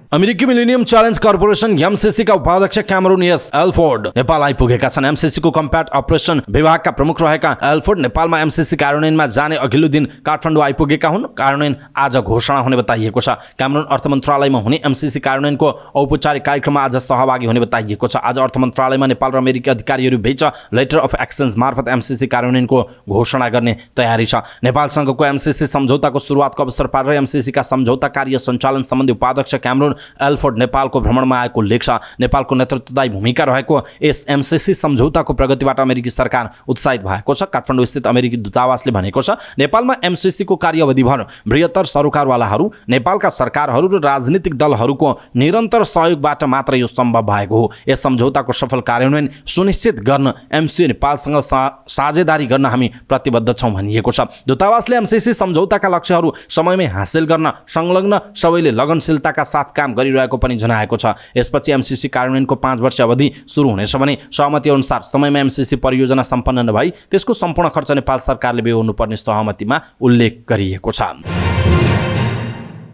अमेरिकी मिलेनियम च्यालेन्ज कर्पोरेसन एमसीसी का उपाध्यक्ष क्यामरून एस एल्फोर्ड नेपाल आइपुगेका छन्। एमसीसी को कम्प्याट अपरेसन विभागका प्रमुख रहेका एल्फोर्ड नेपालमा एमसीसी कार्यान्वयनमा जाने अघिल्लो दिन काठमाडौँ आइपुगेका हुन्। कार्यान्वयन आज घोषणा हुने बताइएको छ। क्यामरून अर्थ मन्त्रालयमा हुने एमसीसी कार्यान्वयनको औपचारिक कार्यक्रममा आज सहभागी हुने बताइएको छ। आज अर्थ मन्त्रालयमा नेपाल र अमेरिकी अधिकारीहरू बीच लेटर अफ एक्सचेन्ज मार्फत एमसीसी कार्यान्वयनको घोषणा गर्ने तयारी छ। नेपालसँगको एमसीसी सम्झौताको सुरुवातको अवसर पारेर एमसीसी का सम्झौता कार्य सञ्चालन सम्बन्धी उपाध्यक्ष क्यामरून एल्फोर्ड नेपालको भ्रमणमा आएको लेख छ। नेपालको नेतृत्वदायी भूमिका रहेको यस एमसीसी सम्झौताको प्रगतिबाट अमेरिकी सरकार उत्साहित भएको छ। काठमाडौँ स्थित अमेरिकी दूतावासले भनेको छ, नेपालमा एमसीसी को कार्यअवधिभर बृहत्तर सरोकारवालाहरू, नेपालका सरकारहरू र राजनीतिक दलहरूको निरन्तर सहयोगबाट मात्र यो सम्भव भएको हो। यस सम्झौताको सफल कार्यान्वयन सुनिश्चित गर्न एमसीसी नेपालसँग साझेदारी गर्न हामी प्रतिबद्ध छौं भनिएको छ। दूतावासले एमसीसी सम्झौताका लक्ष्यहरू समयमै हासिल गर्न संलग्न सबैले लगनशीलताका साथ काम गरिरहेको पनि जनाएको छ। यसपछि एमसीसी कार्यान्वयनको 5 वर्ष अवधि सुरु हुनेछ भने सहमति अनुसार समयमा एमसीसी परियोजना सम्पन्न नभई त्यसको सम्पूर्ण खर्च नेपाल सरकारले बेहोर्नुपर्ने सहमतिमा उल्लेख गरिएको छ।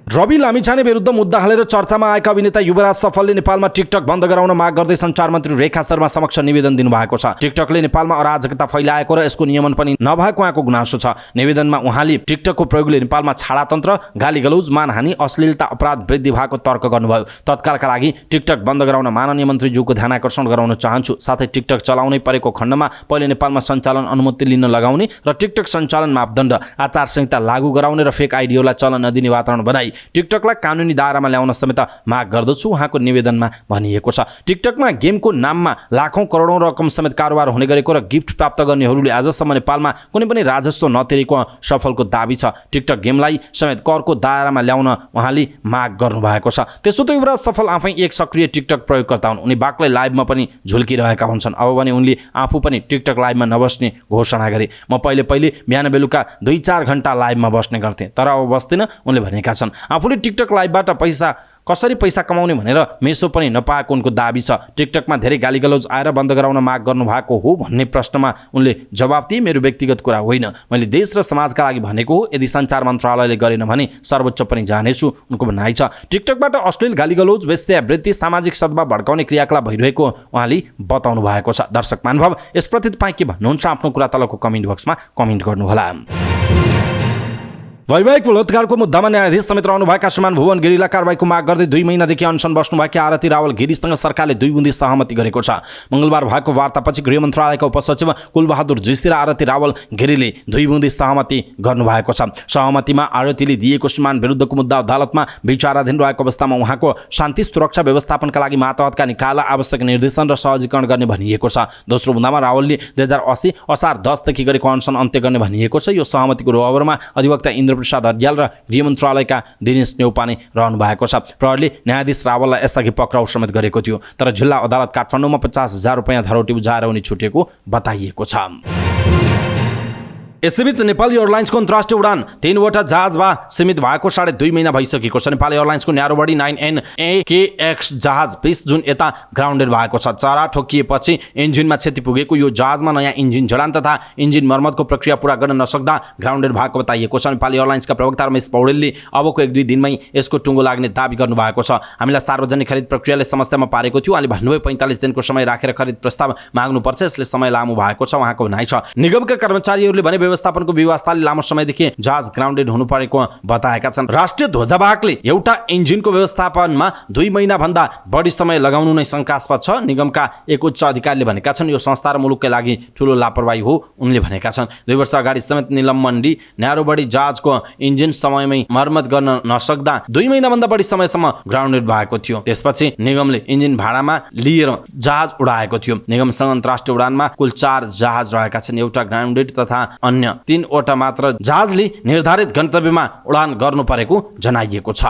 रवि लामिछाने विरुद्ध मुद्दा हालेर चर्चामा आएका अभिनेता युवराज सफलले नेपालमा टिकटक बन्द गराउन माग गर्दै सञ्चार मन्त्री रेखा शर्मा समक्ष निवेदन दिनुभएको छ। टिकटकले नेपालमा अराजकता फैलाएको र यसको नियमन पनि नभएको उहाँको गुनासो छ। निवेदनमा उहाँले टिकटकको प्रयोगले नेपालमा छाडातन्त्र, गालीगलौज, मानहानि, अश्लीलता, अपराध वृद्धि भएको तर्क गर्नुभयो। तत्कालका लागि टिकटक बन्द गराउन माननीय मन्त्रीज्यूको ध्यान आकर्षण गराउन चाहन्छु। साथै टिकटक चलाउनै परेको खण्डमा पहिले नेपालमा सञ्चालन अनुमति लिन लगाउने र टिकटक सञ्चालन मापदण्ड, आचार संहिता लागू गराउने र फेक आइडियोलाई चलन नदिने वातावरण बनाई टिकटकलाई कानुनी दायरामा ल्याउन समेत माग गर्दछु, उहाँको निवेदनमा भनिएको छ। टिकटकमा गेमको नाममा लाखौं करोडौं रकम समेत कारोबार हुने गरेको र गिफ्ट प्राप्त गर्नेहरूले आजसम्म नेपालमा कुनै पनि राजस्व नतिरेको सफलको दाबी छ। टिकटक गेमलाई समेत करको दायरामा ल्याउन उहाँले माग गर्नुभएको छ। त्यसो त युवराज सफल आफै एक सक्रिय टिकटक प्रयोगकर्ता हुन्। उनी बाक्लै लाइभमा पनि झुल्किरहेका हुन्छन्। अब भने उनले आफू पनि टिकटक लाइभमा नबस्ने घोषणा गरे। म पहिले बिहान बेलुका 2-4 घण्टा लाइभमा बस्ने गर्थेँ, तर अब बस्दिनँ, उनले भनेका छन्। आफूले टिकटक लाइभबाट कसरी पैसा कमाउने भनेर मेसो पनि नपाएको उनको दाबी छ। टिकटकमा धेरै गालीगलौज आएर बन्द गराउन माग गर्नुभएको हो भन्ने प्रश्नमा उनले जवाफ दिए, मेरो व्यक्तिगत कुरा होइन, मैले देश र समाजका लागि भनेको हो। यदि सञ्चार मन्त्रालयले गरेन भने सर्वोच्च पनि जानेछु, उनको भनाइ छ। टिकटकबाट अश्लील, गालीगलौज, वेश्यावृत्ति, सामाजिक सद्भाव भड्काउने क्रियाकलाप भइरहेको उहाँले बताउनु भएको छ। दर्शक महानुभाव, यसप्रति तपाईँ के भन्नुहुन्छ? आफ्नो कुरा तलको कमेन्ट बक्समा कमेन्ट गर्नुहोला। वैवाहिक बलात्कारको मुद्दामा न्यायाधीश समेत रहनुभएका श्रीमान भुवन गिरीलाई कारबाहीको माग गर्दै 2 महिनादेखि अनसन बस्नुभएका आरती रावल गिरीसँग सरकारले 2 बुँदी सहमति गरेको छ। मंगलबार भएको वार्तापछि गृह मन्त्रालयका उपसचिव कुलबहादुर जोशी र आरती रावल गिरीले 2 बुँदी सहमति गर्नुभएको छ। सहमतिमा आरतीले दिएको श्रीमान विरुद्धको मुद्दा अदालतमा विचाराधीन रहेको अवस्थामा उहाँको शान्ति सुरक्षा व्यवस्थापनका लागि मातहतका निकायलाई आवश्यक निर्देशन र सहजीकरण गर्ने भनिएको छ। दोस्रो बुँदामा रावलले 2080 असार 10 देखि गरेको अनसन अन्त्य गर्ने भनिएको छ। यो सहमतिको रोहबरमा अधिवक्ता प्रसाद अर्याल र गृह मन्त्रालयका दिनेश नेउपाने रहनु भएको छ। प्रहरीले न्यायाधीश रावललाई यसअघि पक्राउ समेत गरेको थियो, तर जिल्ला अदालत काठमाडौँमा 50,000 रुपैयाँ धरोटी बुझाएर उनी छुटेको बताइएको छ। यसैबीच नेपाली एयरलाइन्सको अन्तर्राष्ट्रिय उडान 3वटा जहाजमा सीमित भएको 2.5 महिना भइसकेको छ। नेपाली एयरलाइन्सको न्यारो बडी 9NAKX जहाज 20 जुन यता ग्राउन्डेड भएको छ। चरा ठोकिएपछि इन्जिनमा क्षति पुगेको यो जहाजमा नयाँ इन्जिन जडान तथा इन्जिन मर्मतको प्रक्रिया पूरा गर्न नसक्दा ग्राउन्डेड भएको बताइएको छ। नेपाली एयरलाइन्सका प्रवक्ता रमेश पौडेलले अबको 1-2 दिनमै यसको टुङ्गो लाग्ने दाबी गर्नुभएको छ। हामीलाई सार्वजनिक खरिद प्रक्रियाले समस्यामा पारेको थियो। उहाँले भन्नुभयो 45 दिनको समय राखेर खरिद प्रस्ताव माग्नुपर्छ, यसले समय लामो भएको छ, उहाँको भनाइ छ। निगमका कर्मचारीहरूले भने व्यवस्थापनको व्यवस्थाले लामो समयदेखि जहाज ग्राउन्डेड हुनु परेको बताएका छन्। राष्ट्रिय ध्वजावाहकले एउटा इन्जिनको व्यवस्थापनमा 2 महिना भन्दा बढी समय लगाउनु नै शंकास्पद छ। निगमका एक उच्च अधिकारीले भनेका छन् यो संस्था र मुलुककै लागि ठूलो लापरवाही हो, उनले भनेका छन्। 2 वर्ष अगाडि समेत निलम्बन्डी न्यारोबडी जहाजको इन्जिन समयमै मर्मत गर्न नसक्दा 2 महिना भन्दा बढी समयसम्म ग्राउन्डेड भएको थियो। त्यसपछि निगमले इन्जिन भाडामा लिएर जहाज उडाएको थियो। निगमसँग अन्तर्राष्ट्रिय उडानमा कुल 4 जहाज रहेका छन्। एउटा ग्राउन्डेड तथा अन्य 3वटा मात्र जहाजले निर्धारित गन्तव्यमा उडान गर्नु परेको जनाइएको छ।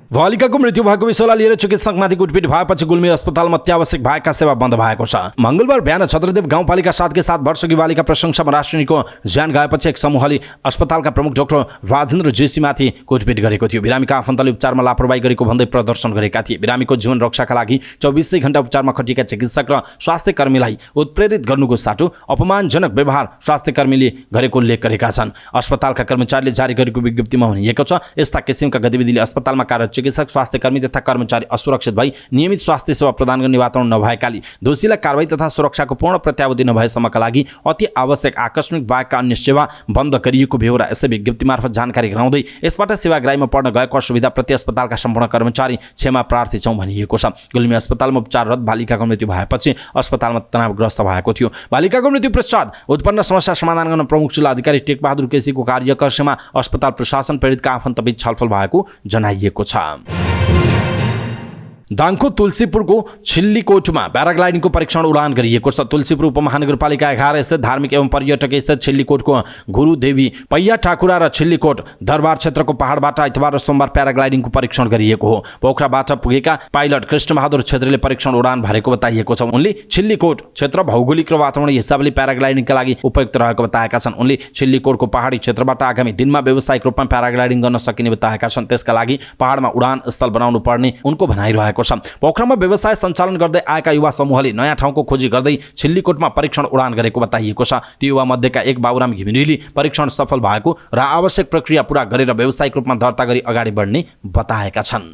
बालिकाको मृत्यु भएको विषयलाई लिएर चिकित्सकमाथि कुटपिट भएपछि गुल्मी अस्पतालमा अत्यावश्यक भएका सेवा बन्द भएको छ। मंगलबार बिहान छत्रदेव गाउँपालिका 7 के 7 वर्षकी बालिका प्रशंसामा राष्ट्रियको ज्यान गएपछि एक समूहले अस्पतालका प्रमुख डाक्टर राजेन्द्र जोशीमाथि कुटपिट गरेको थियो। बिरामीका आफन्तले उपचारमा लापरवाही गरेको भन्दै प्रदर्शन गरेका थिए। बिरामीको जीवन रक्षाका लागि 24 घण्टा उपचारमा खटिएका चिकित्सक र स्वास्थ्य कर्मीलाई उत्प्रेरित गर्नुको साटो अपमानजनक व्यवहार स्वास्थ्य कर्मीले गरेको उल्लेख गरेका छन्। अस्पतालका कर्मचारीले जारी गरेको विज्ञप्तिमा भनिएको छ यस्ता किसिमका गतिविधिले अस्पतालमा कार्यरत चिकित्सक, स्वास्थ्य कर्मी तथा कर्मचारी असुरक्षित भई नियमित स्वास्थ्य सेवा प्रदान गर्ने वातावरण नभएकाले दोषीलाई कारबाही तथा सुरक्षाको पूर्ण प्रत्याभूति नभएसम्मका लागि अति आवश्यक आकस्मिक बाहेकका अन्य सेवा बन्द गरिएको बेहोरा यसै विज्ञप्ति मार्फत जानकारी गराउँदै यसबाट सेवाग्राहीमा पर्न गएको असुविधा प्रति अस्पतालका सम्पूर्ण कर्मचारी क्षमा प्रार्थी छौं भनिएको छ। गुल्मी अस्पतालमा उपचाररत बालिकाको मृत्यु भएपछि अस्पतालमा तनावग्रस्त भएको थियो। बालिकाको मृत्यु पश्चात उत्पन्न समस्या समाधान गर्न प्रमुख जिल्ला अधिकारी टेकबहादुर केसीको कार्यकक्षमा अस्पताल प्रशासन पीडितका आफन्तबीच छलफल भएको जनाइएको छ। दाङको तुलसीपुरको छिल्लीकोटमा प्याराग्लाइडिङको परीक्षण उडान गरिएको छ। तुलसीपुर उपमहानगरपालिका 11 स्थित धार्मिक एवं पर्यटक स्थित छिल्लीकोटको गुरुदेवी पैया ठाकुरा र छिल्लीकोट दरबार क्षेत्रको पहाडबाट आइतबार र सोमबार प्याराग्लाइडिङको परीक्षण गरिएको हो। पोखराबाट पुगेका पाइलट कृष्णबहादुर छेत्रीले परीक्षण उडान भरेको बताइएको छ। उनले छिल्लीकोट क्षेत्र भौगोलिक र वातावरणीय हिसाबले प्याराग्लाइडिङका लागि उपयुक्त रहेको बताएका छन्। उनले छिल्लीकोटको पहाडी क्षेत्रबाट आगामी दिनमा व्यावसायिक रूपमा प्याराग्लाइडिङ गर्न सकिने बताएका छन्। त्यसका लागि पहाडमा उडान स्थल बनाउनु पर्ने उनको भनाइ रहेको भएको छ। पोखरामा व्यवसाय सञ्चालन गर्दै आएका युवा समूहले नयाँ ठाउँको खोजी गर्दै छिल्लीकोटमा परीक्षण उडान गरेको बताइएको छ। ती युवा मध्येका एक बाबुराम घिमिरेले परीक्षण सफल भएको र आवश्यक प्रक्रिया पूरा गरेर व्यावसायिक रूपमा दर्ता गरी अगाडि बढ्ने बताएका छन्।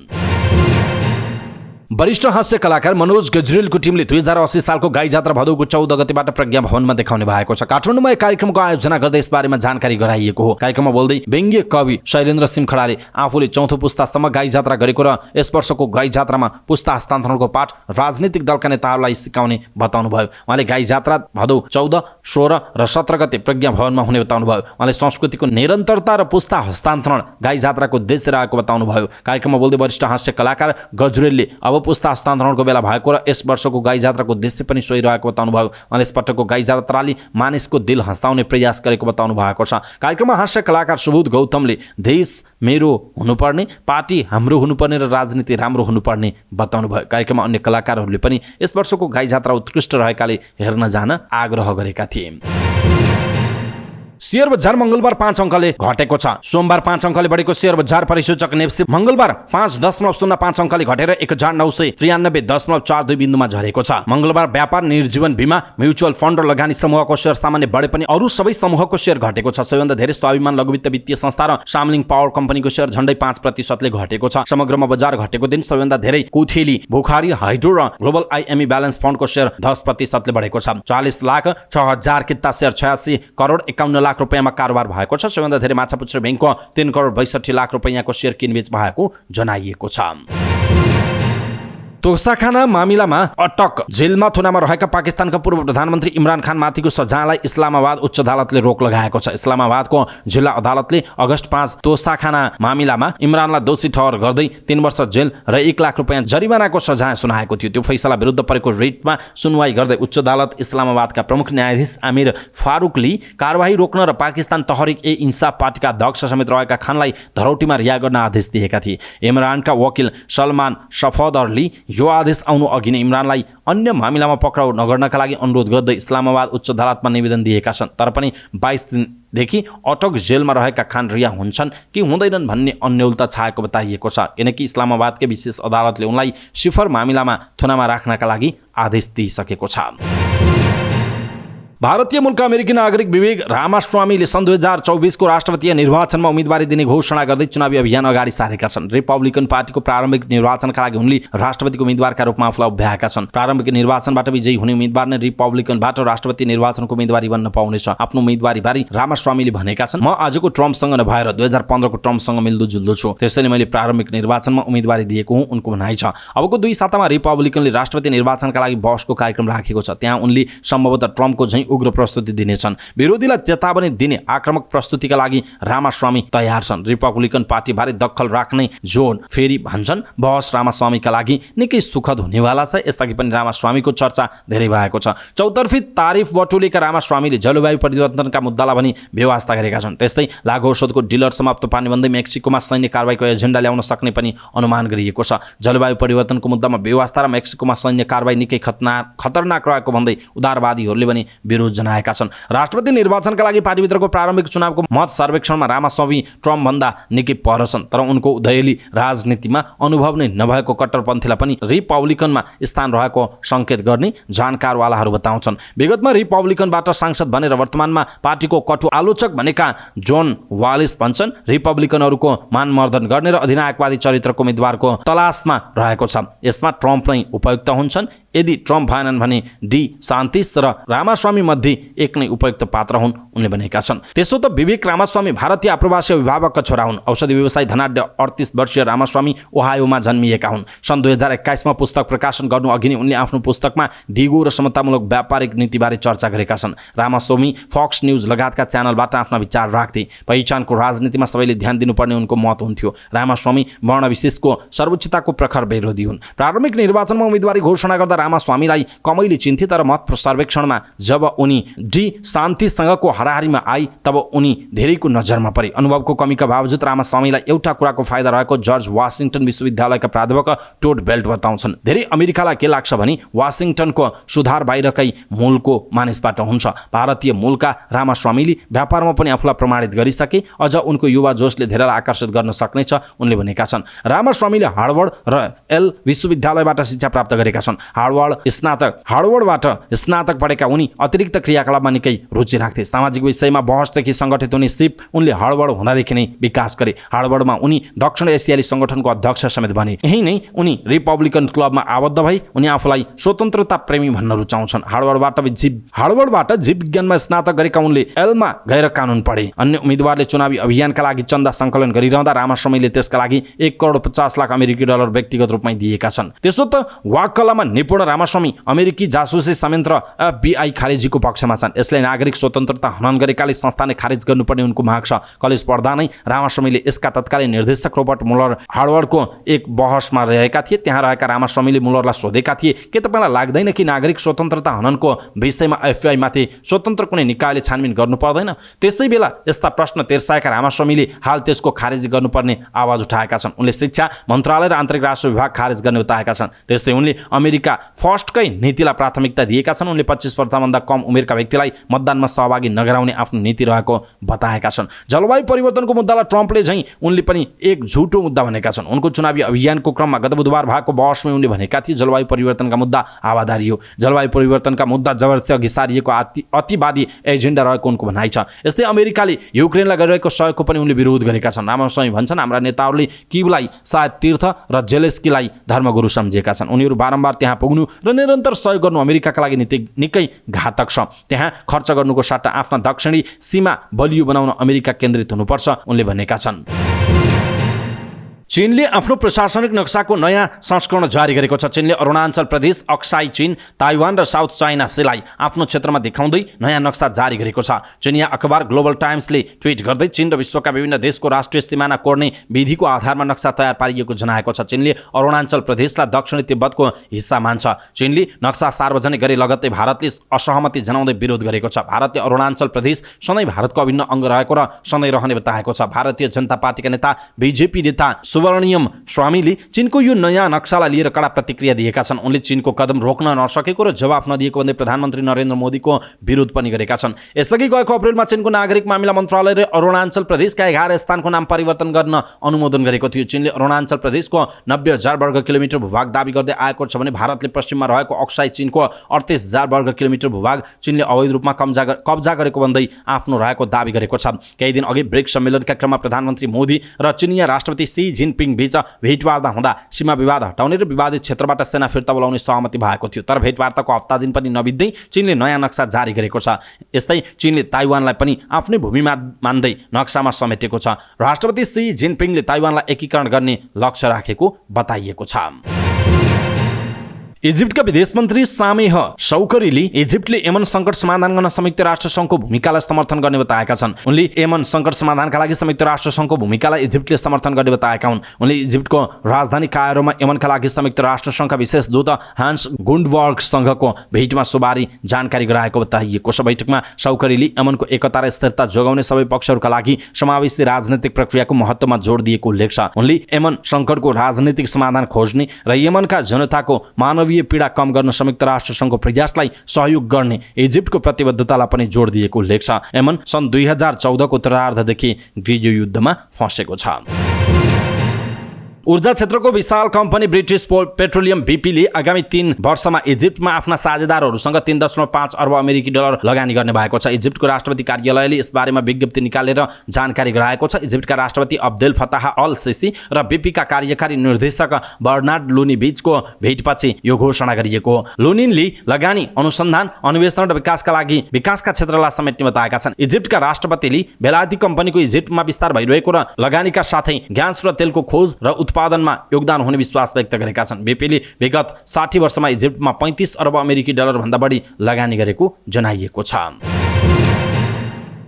वरिष्ठ हास्य कलाकार मनोज गजरेलको टिमले 2080 सालको गाई जात्रा भदौको 14 गतेबाट प्रज्ञा भवनमा देखाउने भएको छ। काठमाडौँमा एक कार्यक्रमको आयोजना गर्दै यसबारेमा जानकारी गराइएको हो। कार्यक्रममा बोल्दै व्यङ्ग्य कवि शैलेन्द्र सिंह खडाले आफूले चौथो पुस्तासम्म गाई जात्रा गरेको र यस वर्षको गाई जात्रामा पुस्ता हस्तान्तरणको पाठ राजनीतिक दलका नेताहरूलाई सिकाउने बताउनुभयो। उहाँले गाई जात्रा भदौ 14, 16 र 17 गते प्रज्ञा भवनमा हुने बताउनुभयो। उहाँले संस्कृतिको निरन्तरता र पुस्ता हस्तान्तरण गाई जात्राको उद्देश्य रहेको बताउनुभयो। कार्यक्रममा बोल्दै वरिष्ठ हास्य कलाकार गजरेलले अब पुस्ता हस्तान्तरणको बेला भएको र यस वर्षको गाई जात्राको उद्देश्य पनि सोही रहेको बताउनुभयो। उहाँले यसपटकको गाई जात्राले मानिसको दिल हँसाउने प्रयास गरेको बताउनु भएको छ। कार्यक्रममा हास्य कलाकार सुबोध गौतमले देश मेरो हुनुपर्ने, पार्टी हाम्रो हुनुपर्ने र राजनीति राम्रो हुनुपर्ने बताउनु भयो। कार्यक्रममा अन्य कलाकारहरूले पनि यस वर्षको गाई जात्रा उत्कृष्ट रहेकाले हेर्न जान आग्रह गरेका थिए। शेयर बजार मंगलबार 5 अङ्कले घटेको छ। सोमबार 5 अङ्कले बढेको शेयर बजार परिसूचक नेप्सी मंगलबार 5.05 अङ्कले घटेर 1993.42 बिन्दुमा झरेको छ। मंगलबार व्यापार, निर्जीवन बीमा, म्युचुअल फन्ड र लगानी समूहको शेयर सामान्य बढे पनि अरू सबै समूहको शेयर घटेको छ। सबैभन्दा धेरै स्वाभिमान लघुवित्त वित्तीय संस्था र सामलिङ पावर कम्पनीको शेयर झन्डै 5% घटेको छ। समग्रमा बजार घटेको दिन सबैभन्दा धेरै कोथेली, बुखारी, हाइड्रो र ग्लोबल आइएमई ब्यालेन्स फन्डको शेयर 10% बढेको छ। 40,06,000 किता शेयर 86 करोड 51 लाख रुपैयाँमा कारोबार भएको छ। सबैभन्दा धेरै माछापुच्छ्रे बैंकको 3 करोड 62 लाख रुपैयाँको शेयर किनबेच भएको जनाइएको छ। तोसाखाना मामिलामा अटक जेलमा थुनामा रहेका पाकिस्तानका पूर्व प्रधानमन्त्री इमरान खान माथिको सजायलाई इस्लामाबाद उच्च अदालतले रोक लगाएको छ। इस्लामाबादको जिल्ला अदालतले अगस्त 5 तोसाखाना मामिलामा इमरानलाई दोषी ठहर गर्दै 3 वर्ष जेल र 1 लाख रुपैयाँ जरिमानाको सजाय सुनाएको थियो। त्यो फैसला विरुद्ध परेको रिटमा सुनवाई गर्दै उच्च अदालत इस्लामाबादका प्रमुख न्यायाधीश आमिर फारूकले कारबाही रोक्न र पाकिस्तान तहरिक ए इन्साफ पार्टीका अध्यक्ष समेत रहेका खानलाई धरौटीमा रिहा गर्न आदेश दिएका थिए। इमरानका वकिल सलमान सफदरले यो आदेश आउनु अघि नै इमरानलाई अन्य मामिलामा पक्राउ नगर्नका लागि अनुरोध गर्दै इस्लामाबाद उच्च अदालतमा निवेदन दिएका छन्। तर पनि 22 दिनदेखि अटक जेलमा रहेका खान रिहा हुन्छन् कि हुँदैनन् भन्ने अन्यलता छाएको बताइएको छ, किनकि इस्लामाबादकै विशेष अदालतले उनलाई सिफर मामिलामा थुनामा राख्नका लागि आदेश दिइसकेको छ। भारतीय मूलका अमेरिकी नागरिक विवेक रामास्वामीले सन् 2024 को राष्ट्रपतीय निर्वाचनमा उम्मेदवारी दिने घोषणा गर्दै चुनावी अभियान अगाडि सारेका छन्। रिपब्लिकन पार्टीको प्रारम्भिक निर्वाचनका लागि उनले राष्ट्रपतिको उम्मेदवारका रूपमा आफूलाई उभ्याएका छन्। प्रारम्भिक निर्वाचनबाट विजयी हुने उम्मेदवार नै रिपब्लिकनबाट राष्ट्रपति निर्वाचनको उम्मेदवारी बन्न पाउनेछ। आफ्नो उम्मेदवारीबारे रामास्वामीले भनेका छन्, म आजको ट्रम्पसँग नभएर 2015 को ट्रम्पसँग मिल्दोजुल्दो छु, त्यसैले मैले प्रारम्भिक निर्वाचनमा उम्मेदवारी दिएको हुँ, उनको भनाइ छ। अबको 2 सातामा रिपब्लिकनले राष्ट्रपति निर्वाचनका लागि बहसको कार्यक्रम राखेको छ। त्यहाँ उनले सम्भवतः ट्रम्पको झैं उग्र प्रस्तुति दिनेछन्। विरोधीलाई चेतावनी दिने आक्रामक प्रस्तुतिका लागि रामास्वामी तयार छन्। रिपब्लिकन पार्टी बारे दखल राख्ने जोन फेरि भन्छन् बहस रामास्वामीका लागि निकै सुखद हुनेवाला छ। यसअघि पनि रामास्वामीको चर्चा धेरै भएको छ। चौतर्फी तारिफ बटुलेका रामास्वामीले जलवायु परिवर्तनका मुद्दालाई पनि बेवास्ता गरेका छन्। त्यस्तै लागु औषधको डिलर समाप्त पार्ने भन्दै मेक्सिकोमा सैन्य कारबाहीको एजेन्डा ल्याउन सक्ने पनि अनुमान गरिएको छ। जलवायु परिवर्तनको मुद्दामा बेवास्ता र मेक्सिकोमा सैन्य कारबाही निकै खतरनाक रहेको भन्दै उदारवादीहरूले पनि विरोध जनाएका छन्। राष्ट्रपति निर्वाचनका लागि पार्टीभित्रको प्रारम्भिक चुनावको मत सर्वेक्षणमा रामास्वामी ट्रम्प भन्दा निकै पर छन्। तर उनको उदयली राजनीतिमा अनुभव नै नभएको कट्टरपन्थीलाई पनि रिपब्लिकनमा स्थान रहेको संकेत गर्ने जानकारवालाहरू बताउँछन्। विगतमा रिपब्लिकनबाट सांसद भनेर वर्तमानमा पार्टीको कटु आलोचक भनेका जोन वालिस भन्छन् रिपब्लिकनहरूको मानमर्दन गर्ने र अधिनायकवादी चरित्रको उम्मेदवारको तलासमा रहेको छ। यसमा ट्रम्प नै उपयुक्त हुन्छन्। यदि ट्रम्प भएनन् भने डी सान्तिस र रामास्वामी मध्ये एक नै उपयुक्त पात्र हुन्, उनले भनेका छन्। त्यसो त विवेक रामास्वामी भारतीय आप्रवासी अभिभावकका छोरा हुन्। औषधि व्यवसायी धनाढ्य 38 वर्षीय रामास्वामी ओहायोमा जन्मिएका हुन्। सन् 2021 मा पुस्तक प्रकाशन गर्नु अघि नै उनले आफ्नो पुस्तकमा दिगो र समतामूलक व्यापारिक नीतिबारे चर्चा गरेका छन्। रामास्वामी फक्स न्यूज लगायतका च्यानलबाट आफ्ना विचार राख्थे। पहिचानको राजनीतिमा सबैले ध्यान दिनुपर्ने उनको मत हुन्थ्यो। रामास्वामी वर्ण विशेषको सर्वोच्चताको प्रखर विरोधी हुन्। प्रारम्भिक निर्वाचनमा उम्मेदवारी घोषणा गर्दा रामास्वामीलाई कमैले चिन्थे, तर मत सर्वेक्षणमा जब उनी डी शान्तिसँगको हराहारीमा आई तब उनी धेरैको नजरमा परे। अनुभवको कमीका बावजुद रामास्वामीलाई एउटा कुराको फाइदा रहेको जर्ज वाशिङटन विश्वविद्यालयका प्राध्यापक टोड बेल्ट बताउँछन्। धेरै अमेरिकालाई के लाग्छ भने वाशिङटनको सुधार बाहिरकै मूलको मानिसबाट हुन्छ। भारतीय मूलका रामास्वामीले व्यापारमा पनि आफूलाई प्रमाणित गरिसके, अझ उनको युवा जोशले धेरैलाई आकर्षित गर्न सक्नेछ उनले भनेका छन्। रामास्वामीले हार्वर्ड र एल विश्वविद्यालयबाट शिक्षा प्राप्त गरेका छन्। हार्वर्डबाट स्नातक पढेका उनी अतिरिक्त क्रियाकलापमा निकै रुचि राख्थे। सामाजिक विषयमा बहसदेखि सङ्गठित हुने सिप उनले हार्वर्ड हुँदादेखि नै विकास गरे। हार्वर्डमा उनी दक्षिण एसियाली सङ्गठनको अध्यक्ष समेत बने। यही नै उनी रिपब्लिकन क्लबमा आबद्ध भई उनी आफूलाई स्वतन्त्रता प्रेमी भन्न रुचाउँछन्। हार्वर्डबाट जीव विज्ञानमा स्नातक गरेका उनले एलमा गएर कानुन पढे। अन्य उम्मेदवारले चुनावी अभियानका लागि चन्दा सङ्कलन गरिरहँदा रामास्वामीले त्यसका लागि 1,50,00,000 अमेरिकी डलर व्यक्तिगत रूपमा दिएका छन्। त्यसो त वाक्कलामा निपुण रामास्वामी अमेरिकी जासुसी संयन्त्र FBI खारेजीको पक्षमा छन्। यसले नागरिक स्वतन्त्रता हनन गरेकाले संस्थाले खारेज गर्नुपर्ने उनको माग छ। कलेज पढ्दा नै रामास्वामीले यसका तत्कालीन निर्देशक रोबर्ट मुलर हार्वर्डको एक बहसमा रहेका थिए। त्यहाँ रहेका रामास्वामीले मुलरलाई सोधेका थिए, के तपाईँलाई लाग्दैन कि नागरिक स्वतन्त्रता हननको विषयमा FBI माथि स्वतन्त्र कुनै निकायले छानबिन गर्नु पर्दैन? त्यसै बेला यस्ता प्रश्न तेर्साएका रामास्वामीले हाल त्यसको खारेजी गर्नुपर्ने आवाज उठाएका छन्। उनले शिक्षा मन्त्रालय र आन्तरिक राष्ट्र विभाग खारेज गर्ने बताएका छन्। त्यस्तै उनले अमेरिका फर्स्टकै नीतिलाई प्राथमिकता दिएका छन्। उनले 25 वर्षभन्दा कम उमेरका व्यक्तिलाई मतदानमा सहभागी नगराउने आफ्नो नीति रहेको बताएका छन्। जलवायु परिवर्तनको मुद्दालाई ट्रम्पले झैँ उनले पनि एक झुटो मुद्दा भनेका छन्। उनको चुनावी अभियानको क्रममा गत बुधबार भएको बहसमै उनले भनेका थिए जलवायु परिवर्तनका मुद्दा आवादारी हो। जलवायु परिवर्तनका मुद्दा जबरजस्ती घिसारिएको अतिवादी एजेन्डा रहेको उनको भनाइ छ। यस्तै अमेरिकाले युक्रेनलाई गरिरहेको सहयोगको पनि उनले विरोध गरेका छन्। रामास्वामी भन्छन्, हाम्रा नेताहरूले किवलाई सायद तीर्थ र जेलेस्कीलाई धर्मगुरु सम्झेका छन्। उनीहरू बारम्बार त्यहाँ पुग्नु र निरन्तर सहयोग गर्नु अमेरिकाका लागि निकै घातक छ। त्यहाँ खर्च गर्नुको सट्टा आफ्ना दक्षिणी सीमा बलियो बनाउन अमेरिका केन्द्रित हुनुपर्छ उनले भनेका छन्। चीनले आफ्नो प्रशासनिक नक्साको नयाँ संस्करण जारी गरेको छ। चीनले अरुणाञ्चल प्रदेश, अक्साई चीन, ताइवान र साउथ चाइना सीलाई आफ्नो क्षेत्रमा देखाउँदै नयाँ नक्सा जारी गरेको छ। चिनिया अखबार ग्लोबल टाइम्सले ट्विट गर्दै चीन र विश्वका विभिन्न देशको राष्ट्रिय सीमाना कोर्ने विधिको आधारमा नक्सा तयार पारिएको जनाएको छ। चीनले अरुणाञ्चल प्रदेशलाई दक्षिणी तिब्बतको हिस्सा मान्छ। चीनले नक्सा सार्वजनिक गरे लगत्तै भारतले असहमति जनाउँदै विरोध गरेको छ। भारतले अरुणाञ्चल प्रदेश सधैँ भारतको अभिन्न अङ्ग रहेको र सधैँ रहने बताएको छ। भारतीय जनता पार्टीका नेता BJP नेता सुब्रमण्यम स्वामीले चीनको यो नयाँ नक्सालाई लिएर कडा प्रतिक्रिया दिएका छन्। उनले चीनको कदम रोक्न नसकेको र जवाफ नदिएको भन्दै प्रधानमन्त्री नरेन्द्र मोदीको विरोध पनि गरेका छन्। यसअघि गएको अप्रेलमा चीनको नागरिक मामिला मन्त्रालयले अरुणाञ्चल प्रदेशका 11 स्थानको नाम परिवर्तन गर्न अनुमोदन गरेको थियो। चीनले अरुणाञ्चल प्रदेशको 90,000 वर्ग किलोमिटर भूभाग दाबी गर्दै आएको छ भने भारतले पश्चिममा रहेको अक्साई चीनको 38,000 वर्ग किलोमिटर भूभाग चीनले अवैध रूपमा कब्जा गरेको भन्दै आफ्नो रहेको दाबी गरेको छ। केही दिन अघि ब्रिक्स सम्मेलनका क्रममा प्रधानमन्त्री मोदी र चिनिया राष्ट्रपति सी जिनपिङ बीच भेटवार्ता हुँदा सीमा विवाद हटाउने र विवादित क्षेत्रबाट सेना फिर्ता बोलाउने सहमति भएको थियो। तर भेटवार्ताको हप्ता दिन पनि नबित्दै चीनले नयाँ नक्सा जारी गरेको छ। यस्तै चीनले ताइवानलाई पनि आफ्नै भूमिमा मान्दै नक्सामा समेटेको छ। राष्ट्रपति सी जिनपिङले ताइवानलाई एकीकरण गर्ने लक्ष्य राखेको बताइएको छ। इजिप्टका विदेश मन्त्री सामेह शौकरीले इजिप्टले यमन सङ्कट समाधान गर्न संयुक्त राष्ट्र सङ्घको भूमिकालाई समर्थन गर्ने बताएका छन्। उनले यमन सङ्कट समाधानका लागि संयुक्त राष्ट्र सङ्घको भूमिकालाई इजिप्टले समर्थन गर्ने बताएका हुन्। उनले इजिप्टको राजधानी कायरोमा यमनका लागि संयुक्त राष्ट्र सङ्घका विशेष दूत हान्स गुन्डबर्गसँगको भेटमा सोमबार जानकारी गराएको बताइएको छ। बैठकमा शौकरीले यमनको एकता र स्थिरता जोगाउने सबै पक्षहरूका लागि समावेशी राजनीतिक प्रक्रियाको महत्त्वमा जोड दिएको उल्लेख छ। उनले यमन सङ्कटको राजनीतिक समाधान खोज्ने र यमनका जनताको मानवीय पीडा कम गर्न संयुक्त राष्ट्र सङ्घको प्रयासलाई सहयोग गर्ने इजिप्टको प्रतिबद्धतालाई पनि जोड दिएको उल्लेख छ। यमन सन् 2014 को उत्तरार्धदेखि गृहयुद्धमा फँसेको छ। ऊर्जा क्षेत्रको विशाल कम्पनी ब्रिटिस पेट्रोलियम बीपीले आगामी 3 वर्षमा इजिप्टमा आफ्ना साझेदारहरूसँग 3.5 अर्ब अमेरिकी डलर लगानी गर्ने भएको छ। इजिप्टको राष्ट्रपति कार्यालयले यसबारेमा विज्ञप्ति निकालेर जानकारी गराएको छ। इजिप्टका राष्ट्रपति अब्देल फताह अल सिसी र बीपीका कार्यकारी निर्देशक बर्नार्ड लुनी बीचको भेटपछि यो घोषणा गरिएको हो। लुनीले लगानी, अनुसन्धान, अन्वेषण र विकासका क्षेत्रलाई समेट्ने बताएका छन्। इजिप्टका राष्ट्रपतिले बेलायती कम्पनीको इजिप्टमा विस्तार भइरहेको र लगानीका साथै ग्यास र तेलको खोज र उत्पादनमा योगदान हुने विश्वास व्यक्त गरेका छन्। बीपीले विगत 60 वर्षमा इजिप्टमा 35 अर्ब अमेरिकी डलर भन्दा बढी लगानी गरेको जनाइएको छ।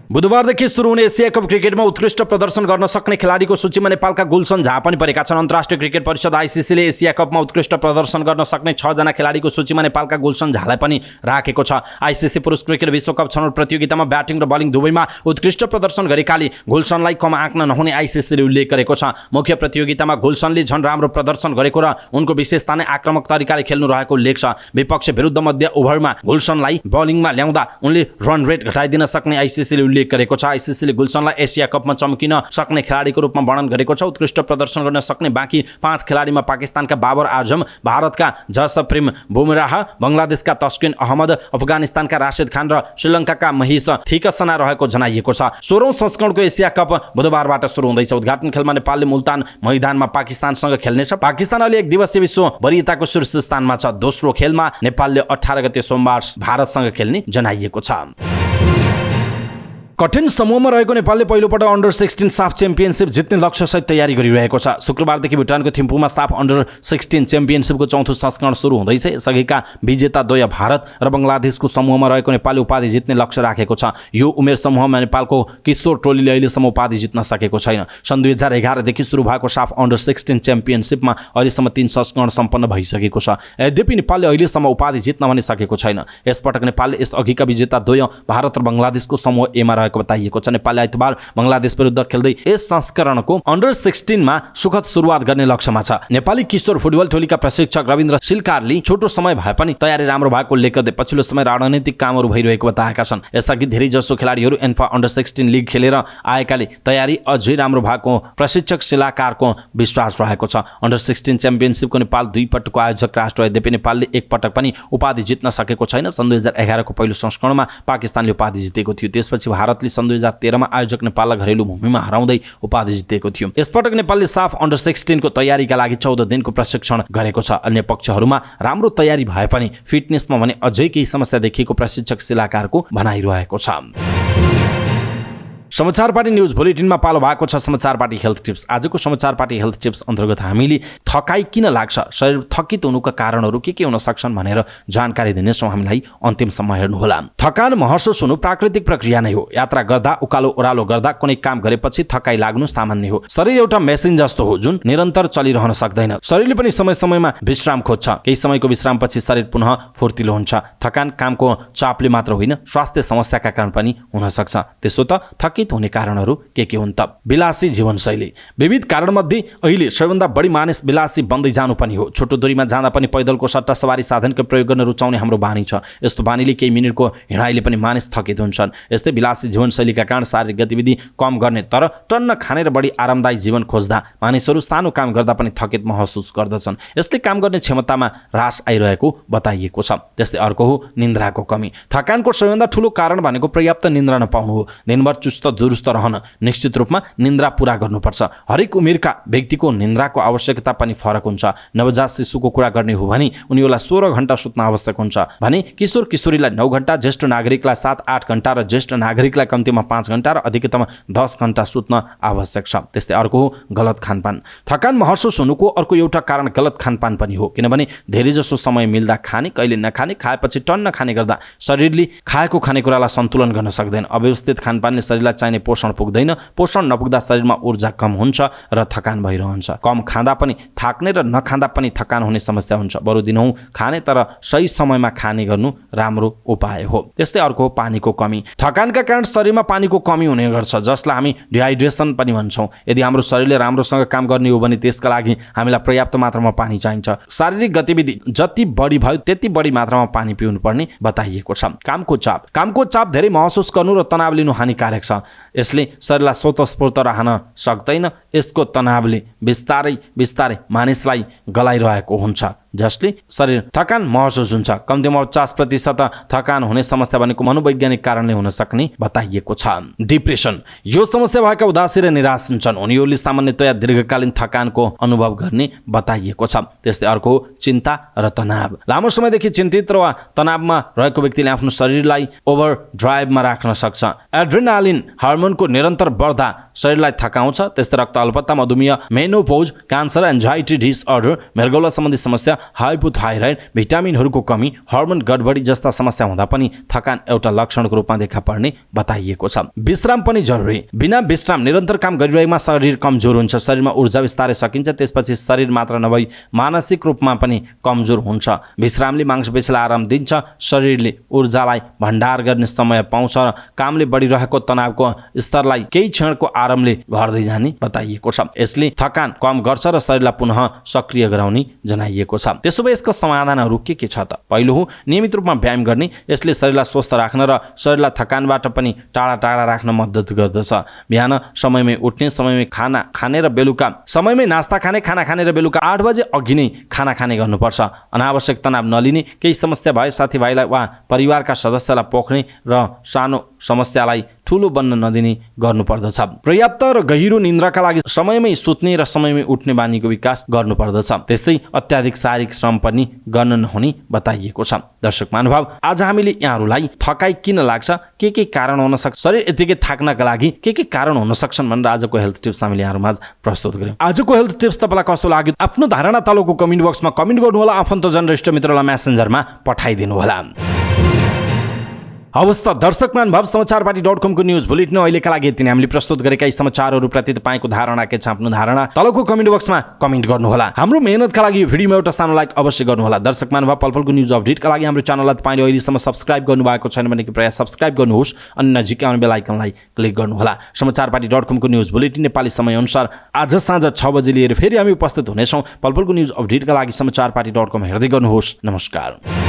बुधबारदेखि सुरु हुने एसिया कप क्रिकेटमा उत्कृष्ट प्रदर्शन गर्न सक्ने खेलाडीको सूचीमा नेपालका गुलसन झा पनि परेका छन्। अन्तर्राष्ट्रिय क्रिकेट परिषद आइसिसीले एसिया कपमा उत्कृष्ट प्रदर्शन गर्न सक्ने 6 जना खेलाडीको सूचीमा नेपालका गुलसन झालाई पनि राखेको छ। आइसिसी पुरुष क्रिकेट विश्वकप छनौट प्रतियोगितामा ब्याटिङ र बलिङ दुवैमा उत्कृष्ट प्रदर्शन गरेकाले गुलसनलाई कम आँक्न नहुने आइसिसीले उल्लेख गरेको छ। मुख्य प्रतियोगितामा गुलसनले झन् राम्रो प्रदर्शन गरेको र उनको विशेषता नै आक्रामक तरिकाले खेल्नु रहेको उल्लेख छ। विपक्ष विरुद्ध मध्य ओभरमा गुलसनलाई बलिङमा ल्याउँदा उनले रन रेट घटाइदिन सक्ने आइसिसीले उल्लेख गरेको छ। आइसिसीले गुलसनलाई एसिया कपमा चम्किन सक्ने खेलाडीको रूपमा वर्णन गरेको छ। उत्कृष्ट प्रदर्शन गर्न सक्ने बाँकी 5 खेलाडीमा पाकिस्तानका बाबर आजम, भारतका जसप्रिम बुमराह, बङ्गलादेशका तस्किन अहमद, अफगानिस्तानका राशिद खान र श्रीलङ्काका महेश थिकसना रहेको जनाइएको छ। 16औं संस्करणको एसिया कप बुधबारबाट सुरु हुँदैछ। उद्घाटन खेलमा नेपालले मुल्तान मैदानमा पाकिस्तानसँग खेल्नेछ। पाकिस्तान अहिले 1 दिवसीय विश्व वरियताको शीर्ष स्थानमा छ। दोस्रो खेलमा नेपालले 18 गते सोमबार भारतसँग खेल्ने जनाइएको छ। कठिन समूहमा रहेको नेपालले पहिलोपटक अन्डर 16 साफ च्याम्पियनसिप जित्ने लक्ष्यसहित तयारी गरिरहेको छ। शुक्रबारदेखि भुटानको थिम्पूमा साफ अन्डर 16 च्याम्पियनसिपको 4थो संस्करण सुरु हुँदैछ। यसअघिका विजेता द्वय भारत र बङ्गलादेशको समूहमा रहेको नेपालले उपाधि जित्ने लक्ष्य राखेको छ। यो उमेर समूहमा नेपालको किशोर टोलीले अहिलेसम्म उपाधि जित्न सकेको छैन। सन् 2011 देखि सुरु भएको साफ अन्डर 16 च्याम्पियनसिपमा अहिलेसम्म 3 संस्करण सम्पन्न भइसकेको छ। यद्यपि नेपालले अहिलेसम्म उपाधि जित्न भने सकेको छैन। यसपटक नेपालले यसअघिका विजेता द्वय भारत र बङ्गलादेशको समूह एमा बताइएको छ। नेपालले आइतबार बङ्गलादेश विरुद्ध खेल्दै यस संस्करणको अन्डर 16 मा सुखद सुरुवात गर्ने लक्ष्यमा छ। नेपाली किशोर फुटबल टोलीका प्रशिक्षक रविन्द्र सिलकारले छोटो समय भए पनि तयारी राम्रो भएको उल्लेख गर्दै पछिल्लो समय राजनैतिक कामहरू भइरहेको बताएका छन्। यसअघि धेरै जसो खेलाडीहरू एन्फा अन्डर 16 लिग खेलेर आएकाले तयारी अझै राम्रो भएको प्रशिक्षक सिलकारको विश्वास रहेको छ। अन्डर 16 च्याम्पियनसिपको नेपाल 2 पटकको आयोजक राष्ट्र यद्यपि नेपालले 1 पटक पनि उपाधि जित्न सकेको छैन। सन् 2011 को पहिलो संस्करणमा पाकिस्तानले उपाधि जितेको थियो। त्यसपछि भारतले सन् 2013 मा आयोजक नेपाललाई घरेलु भूमिमा हराउँदै उपाधि जितेको थियो। यसपटक नेपालले साफ अन्डर 16 को तयारीका लागि 14 दिनको प्रशिक्षण गरेको छ। अन्य पक्षहरूमा राम्रो तयारी भए पनि फिटनेसमा भने अझै केही समस्या देखिएको प्रशिक्षक सिलाकारको भनाइरहेको छ। समाचार पार्टी न्यूज बुलेटिनमा पालो भएको छ समाचार पार्टी हेल्थ टिप्स। आजको समाचार पार्टी हेल्थ टिप्स अन्तर्गत हामीले थकाइ किन लाग्छ, शरीर थकित हुनुका कारणहरू के हुन सक्छन् भनेर जानकारी दिनेछौँ। हामीलाई अन्तिमसम्म हेर्नुहोला। थकान महसुस हुनु प्राकृतिक प्रक्रिया नै हो। यात्रा गर्दा, उकालो ओह्रालो गर्दा, कुनै काम गरेपछि थकाइ लाग्नु सामान्य हो। शरीर एउटा मेसिन जस्तो हो जुन निरन्तर चलिरहन सक्दैन। शरीरले पनि समय समयमा विश्राम खोज्छ। केही समयको विश्रामपछि शरीर पुनः फुर्तिलो हुन्छ। थकान कामको चापले मात्र होइन, स्वास्थ्य समस्याका कारण पनि हुन सक्छ। त्यसो त थकित हुने कारणहरू के हुन् त? विलासी जीवनशैली। विविध कारणमध्ये अहिले सबैभन्दा बढी मानिस विलासी बन्दै जानु पनि हो। छोटो दूरीमा जाँदा पनि पैदलको सट्टा सवारी साधनको प्रयोग गर्न रुचाउने हाम्रो बानी छ। यस्तो बानीले केही मिनटको हिँडाइले पनि मानिस थकित हुन्छन्। यस्तै विलासी जीवनशैलीका कारण शारीरिक गतिविधि कम गर्ने तर टन्न खाने र बढी आरामदायी जीवन खोज्दा मानिसहरू सानो काम गर्दा पनि थकित महसुस गर्दछन्। यसले काम गर्ने क्षमतामा ह्रास आइरहेको बताइएको छ। त्यस्तै अर्को हो निन्द्राको कमी। थकानको सबैभन्दा ठुलो कारण भनेको पर्याप्त निन्द्रा नपाउनु हो। दिनभर चुस्त दुरुस्त रहन निश्चित रूपमा निन्द्रा पूरा गर्नुपर्छ। हरेक उमेरका व्यक्तिको निन्द्राको आवश्यकता पनि फरक हुन्छ। नवजात शिशुको कुरा गर्ने हो भने उनीहरूलाई 16 घण्टा सुत्न आवश्यक हुन्छ भने किशोर किशोरीलाई 9 घण्टा, ज्येष्ठ नागरिकलाई 7-8 घण्टा र ज्येष्ठ नागरिकलाई कम्तीमा 5 घण्टा र अधिकतम 10 घण्टा सुत्न आवश्यक छ। त्यस्तै अर्को हो गलत खानपान। थकान महसुस हुनुको अर्को एउटा कारण गलत खानपान पनि हो। किनभने धेरै जसो समय मिल्दा खाने, कहिले नखाने, खाएपछि टन्न खाने गर्दा शरीरले खाएको खानेकुरालाई सन्तुलन गर्न सक्दैन। अव्यवस्थित खानपानले शरीरलाई चाहिने पोषण पुग्दैन। पोषण नपुग्दा शरीरमा ऊर्जा कम हुन्छ र थकान भइरहन्छ। कम खाँदा पनि थाक्ने र नखाँदा पनि थकान हुने समस्या हुन्छ। बरु दिनहुँ खाने तर सही समयमा खाने गर्नु राम्रो उपाय हो। त्यस्तै अर्को हो पानीको कमी। थकानका कारण शरीरमा पानीको कमी हुने गर्छ जसलाई हामी डिहाइड्रेसन पनि भन्छौँ। यदि हाम्रो शरीरले राम्रोसँग काम गर्ने हो भने त्यसका लागि हामीलाई पर्याप्त मात्रामा पानी चाहिन्छ। शारीरिक गतिविधि जति बढी भयो त्यति बढी मात्रामा पानी पिउनु पर्ने बताइएको छ। कामको चाप धेरै महसुस गर्नु र तनाव लिनु हानिकारक छ। यसले शरीरलाई स्वतस्फूर्त रहन सक्दैन। यसको तनावले बिस्तारै मानिसलाई गलाइरहेको हुन्छ जसले शरीर थकान महसुस हुन्छ। कम्तीमा 50% थकान हुने समस्या भनेको मनोवैज्ञानिक कारणले हुन सक्ने बताइएको छ। डिप्रेसन। यो समस्या भएका उदासी र निराश हुन्छन्। उनीहरूले सामान्यतया दीर्घकालीन थकानको अनुभव गर्ने बताइएको छ। त्यस्तै अर्को चिन्ता र तनाव। लामो समयदेखि चिन्तित वा तनावमा रहेको व्यक्तिले आफ्नो शरीरलाई ओभर ड्राइभमा राख्न सक्छ। एड्रेनालिन हार्मोनको निरन्तर बढ्दा शरीरलाई थकाउँछ। त्यस्तै रक्त अल्पत्ता, मधुमेह, मेनोपोज, क्यान्सर, एन्जाइटी डिसअर्डर, मृगौला सम्बन्धी समस्या, हाइपोथाइरोइड, भिटामिनहरूको कमी, हर्मोन गडबडी जस्ता समस्या हुँदा पनि थकान एउटा लक्षणको रूपमा देखा पर्ने बताइएको छ। विश्राम पनि जरुरी। बिना विश्राम निरन्तर काम गरिरहेमा शरीर कमजोर हुन्छ। शरीरमा ऊर्जा बिस्तारै सकिन्छ, त्यसपछि शरीर मात्र नभई मानसिक रूपमा पनि कमजोर हुन्छ। विश्रामले मांसपेशीलाई आराम दिन्छ, शरीरले ऊर्जालाई भण्डार गर्ने समय पाउँछ र कामले बढिरहेको तनावको स्तरलाई केही क्षणको आरामले घट्दै जाने बताइएको छ। यसले थकान कम गर्छ र शरीरलाई पुनः सक्रिय गराउने जनाइएको छ। त्यसो भए यसको समाधानहरू के छ त? पहिलो हो नियमित रूपमा व्यायाम गर्ने। यसले शरीरलाई स्वस्थ राख्न र शरीरलाई थकानबाट पनि टाढा टाढा राख्न मद्दत गर्दछ। बिहान समयमै उठ्ने, समयमै खाना खाने र बेलुका समयमै नास्ता खाने, खाना खाने र बेलुका 8 बजे अघि नै खाना खाने गर्नुपर्छ। अनावश्यक तनाव नलिने, केही समस्या भए साथीभाइलाई वा परिवारका सदस्यलाई पोख्ने र सानो समस्यालाई ठुलो बन्न नदिने गर्नुपर्दछ। पर्याप्त र गहिरो निन्द्राका लागि समयमै सुत्ने र समयमै उठ्ने बानीको विकास गर्नुपर्दछ। त्यस्तै अत्याधिक शारीरिक श्रम पनि गर्न नहुने बताइएको छ। दर्शक महानुभाव, आज हामीले यहाँहरूलाई थकाइ किन लाग्छ, के कारण हुन सक्छ, शरीर यतिकै थाक्नका लागि के कारण हुन सक्छन् भनेर आजको हेल्थ टिप्स हामीले यहाँहरूमाझ प्रस्तुत गर्यौं। आजको हेल्थ टिप्स तपाईँलाई कस्तो लाग्यो? आफ्नो धारणा तलको कमेन्ट बक्समा कमेन्ट गर्नुहोला। आफन्तजन र इष्टमित्रलाई मेसेन्जरमा पठाइदिनु होला। अवस्था दर्शक महानुभाव, समाचारपाटी.com को न्यूज बुलेटिन अहिलेका लागि यति नै। हामीले प्रस्तुत गरेका यी समाचारहरूप्रति तपाईँको धारणा के छ? आफ्नो धारणा तलको कमेन्ट बक्समा कमेन्ट गर्नुहोला। हाम्रो मेहनतका लागि यो भिडियोमा एउटा सानो लाइक अवश्य गर्नुहोला। दर्शक महानुभाव, पलपलको न्यूज अपडेटका लागि हाम्रो च्यानललाई तपाईँले अहिलेसम्म सब्स्क्राइब गर्नुभएको छैन भने कृपया सब्स्क्राइब गर्नुहोस् अनि नजिकै आउने बेल आइकनलाई क्लिक गर्नुहोला। समाचारपाटी.com को न्यूज बुलेटिन नेपाली समयअनुसार आज साँझ 6 बजे लिएर फेरि हामी उपस्थित हुनेछौँ। पलपलको न्यूज अपडेटका लागि समाचारपाटी.com हेर्दै गर्नुहोस्। नमस्कार।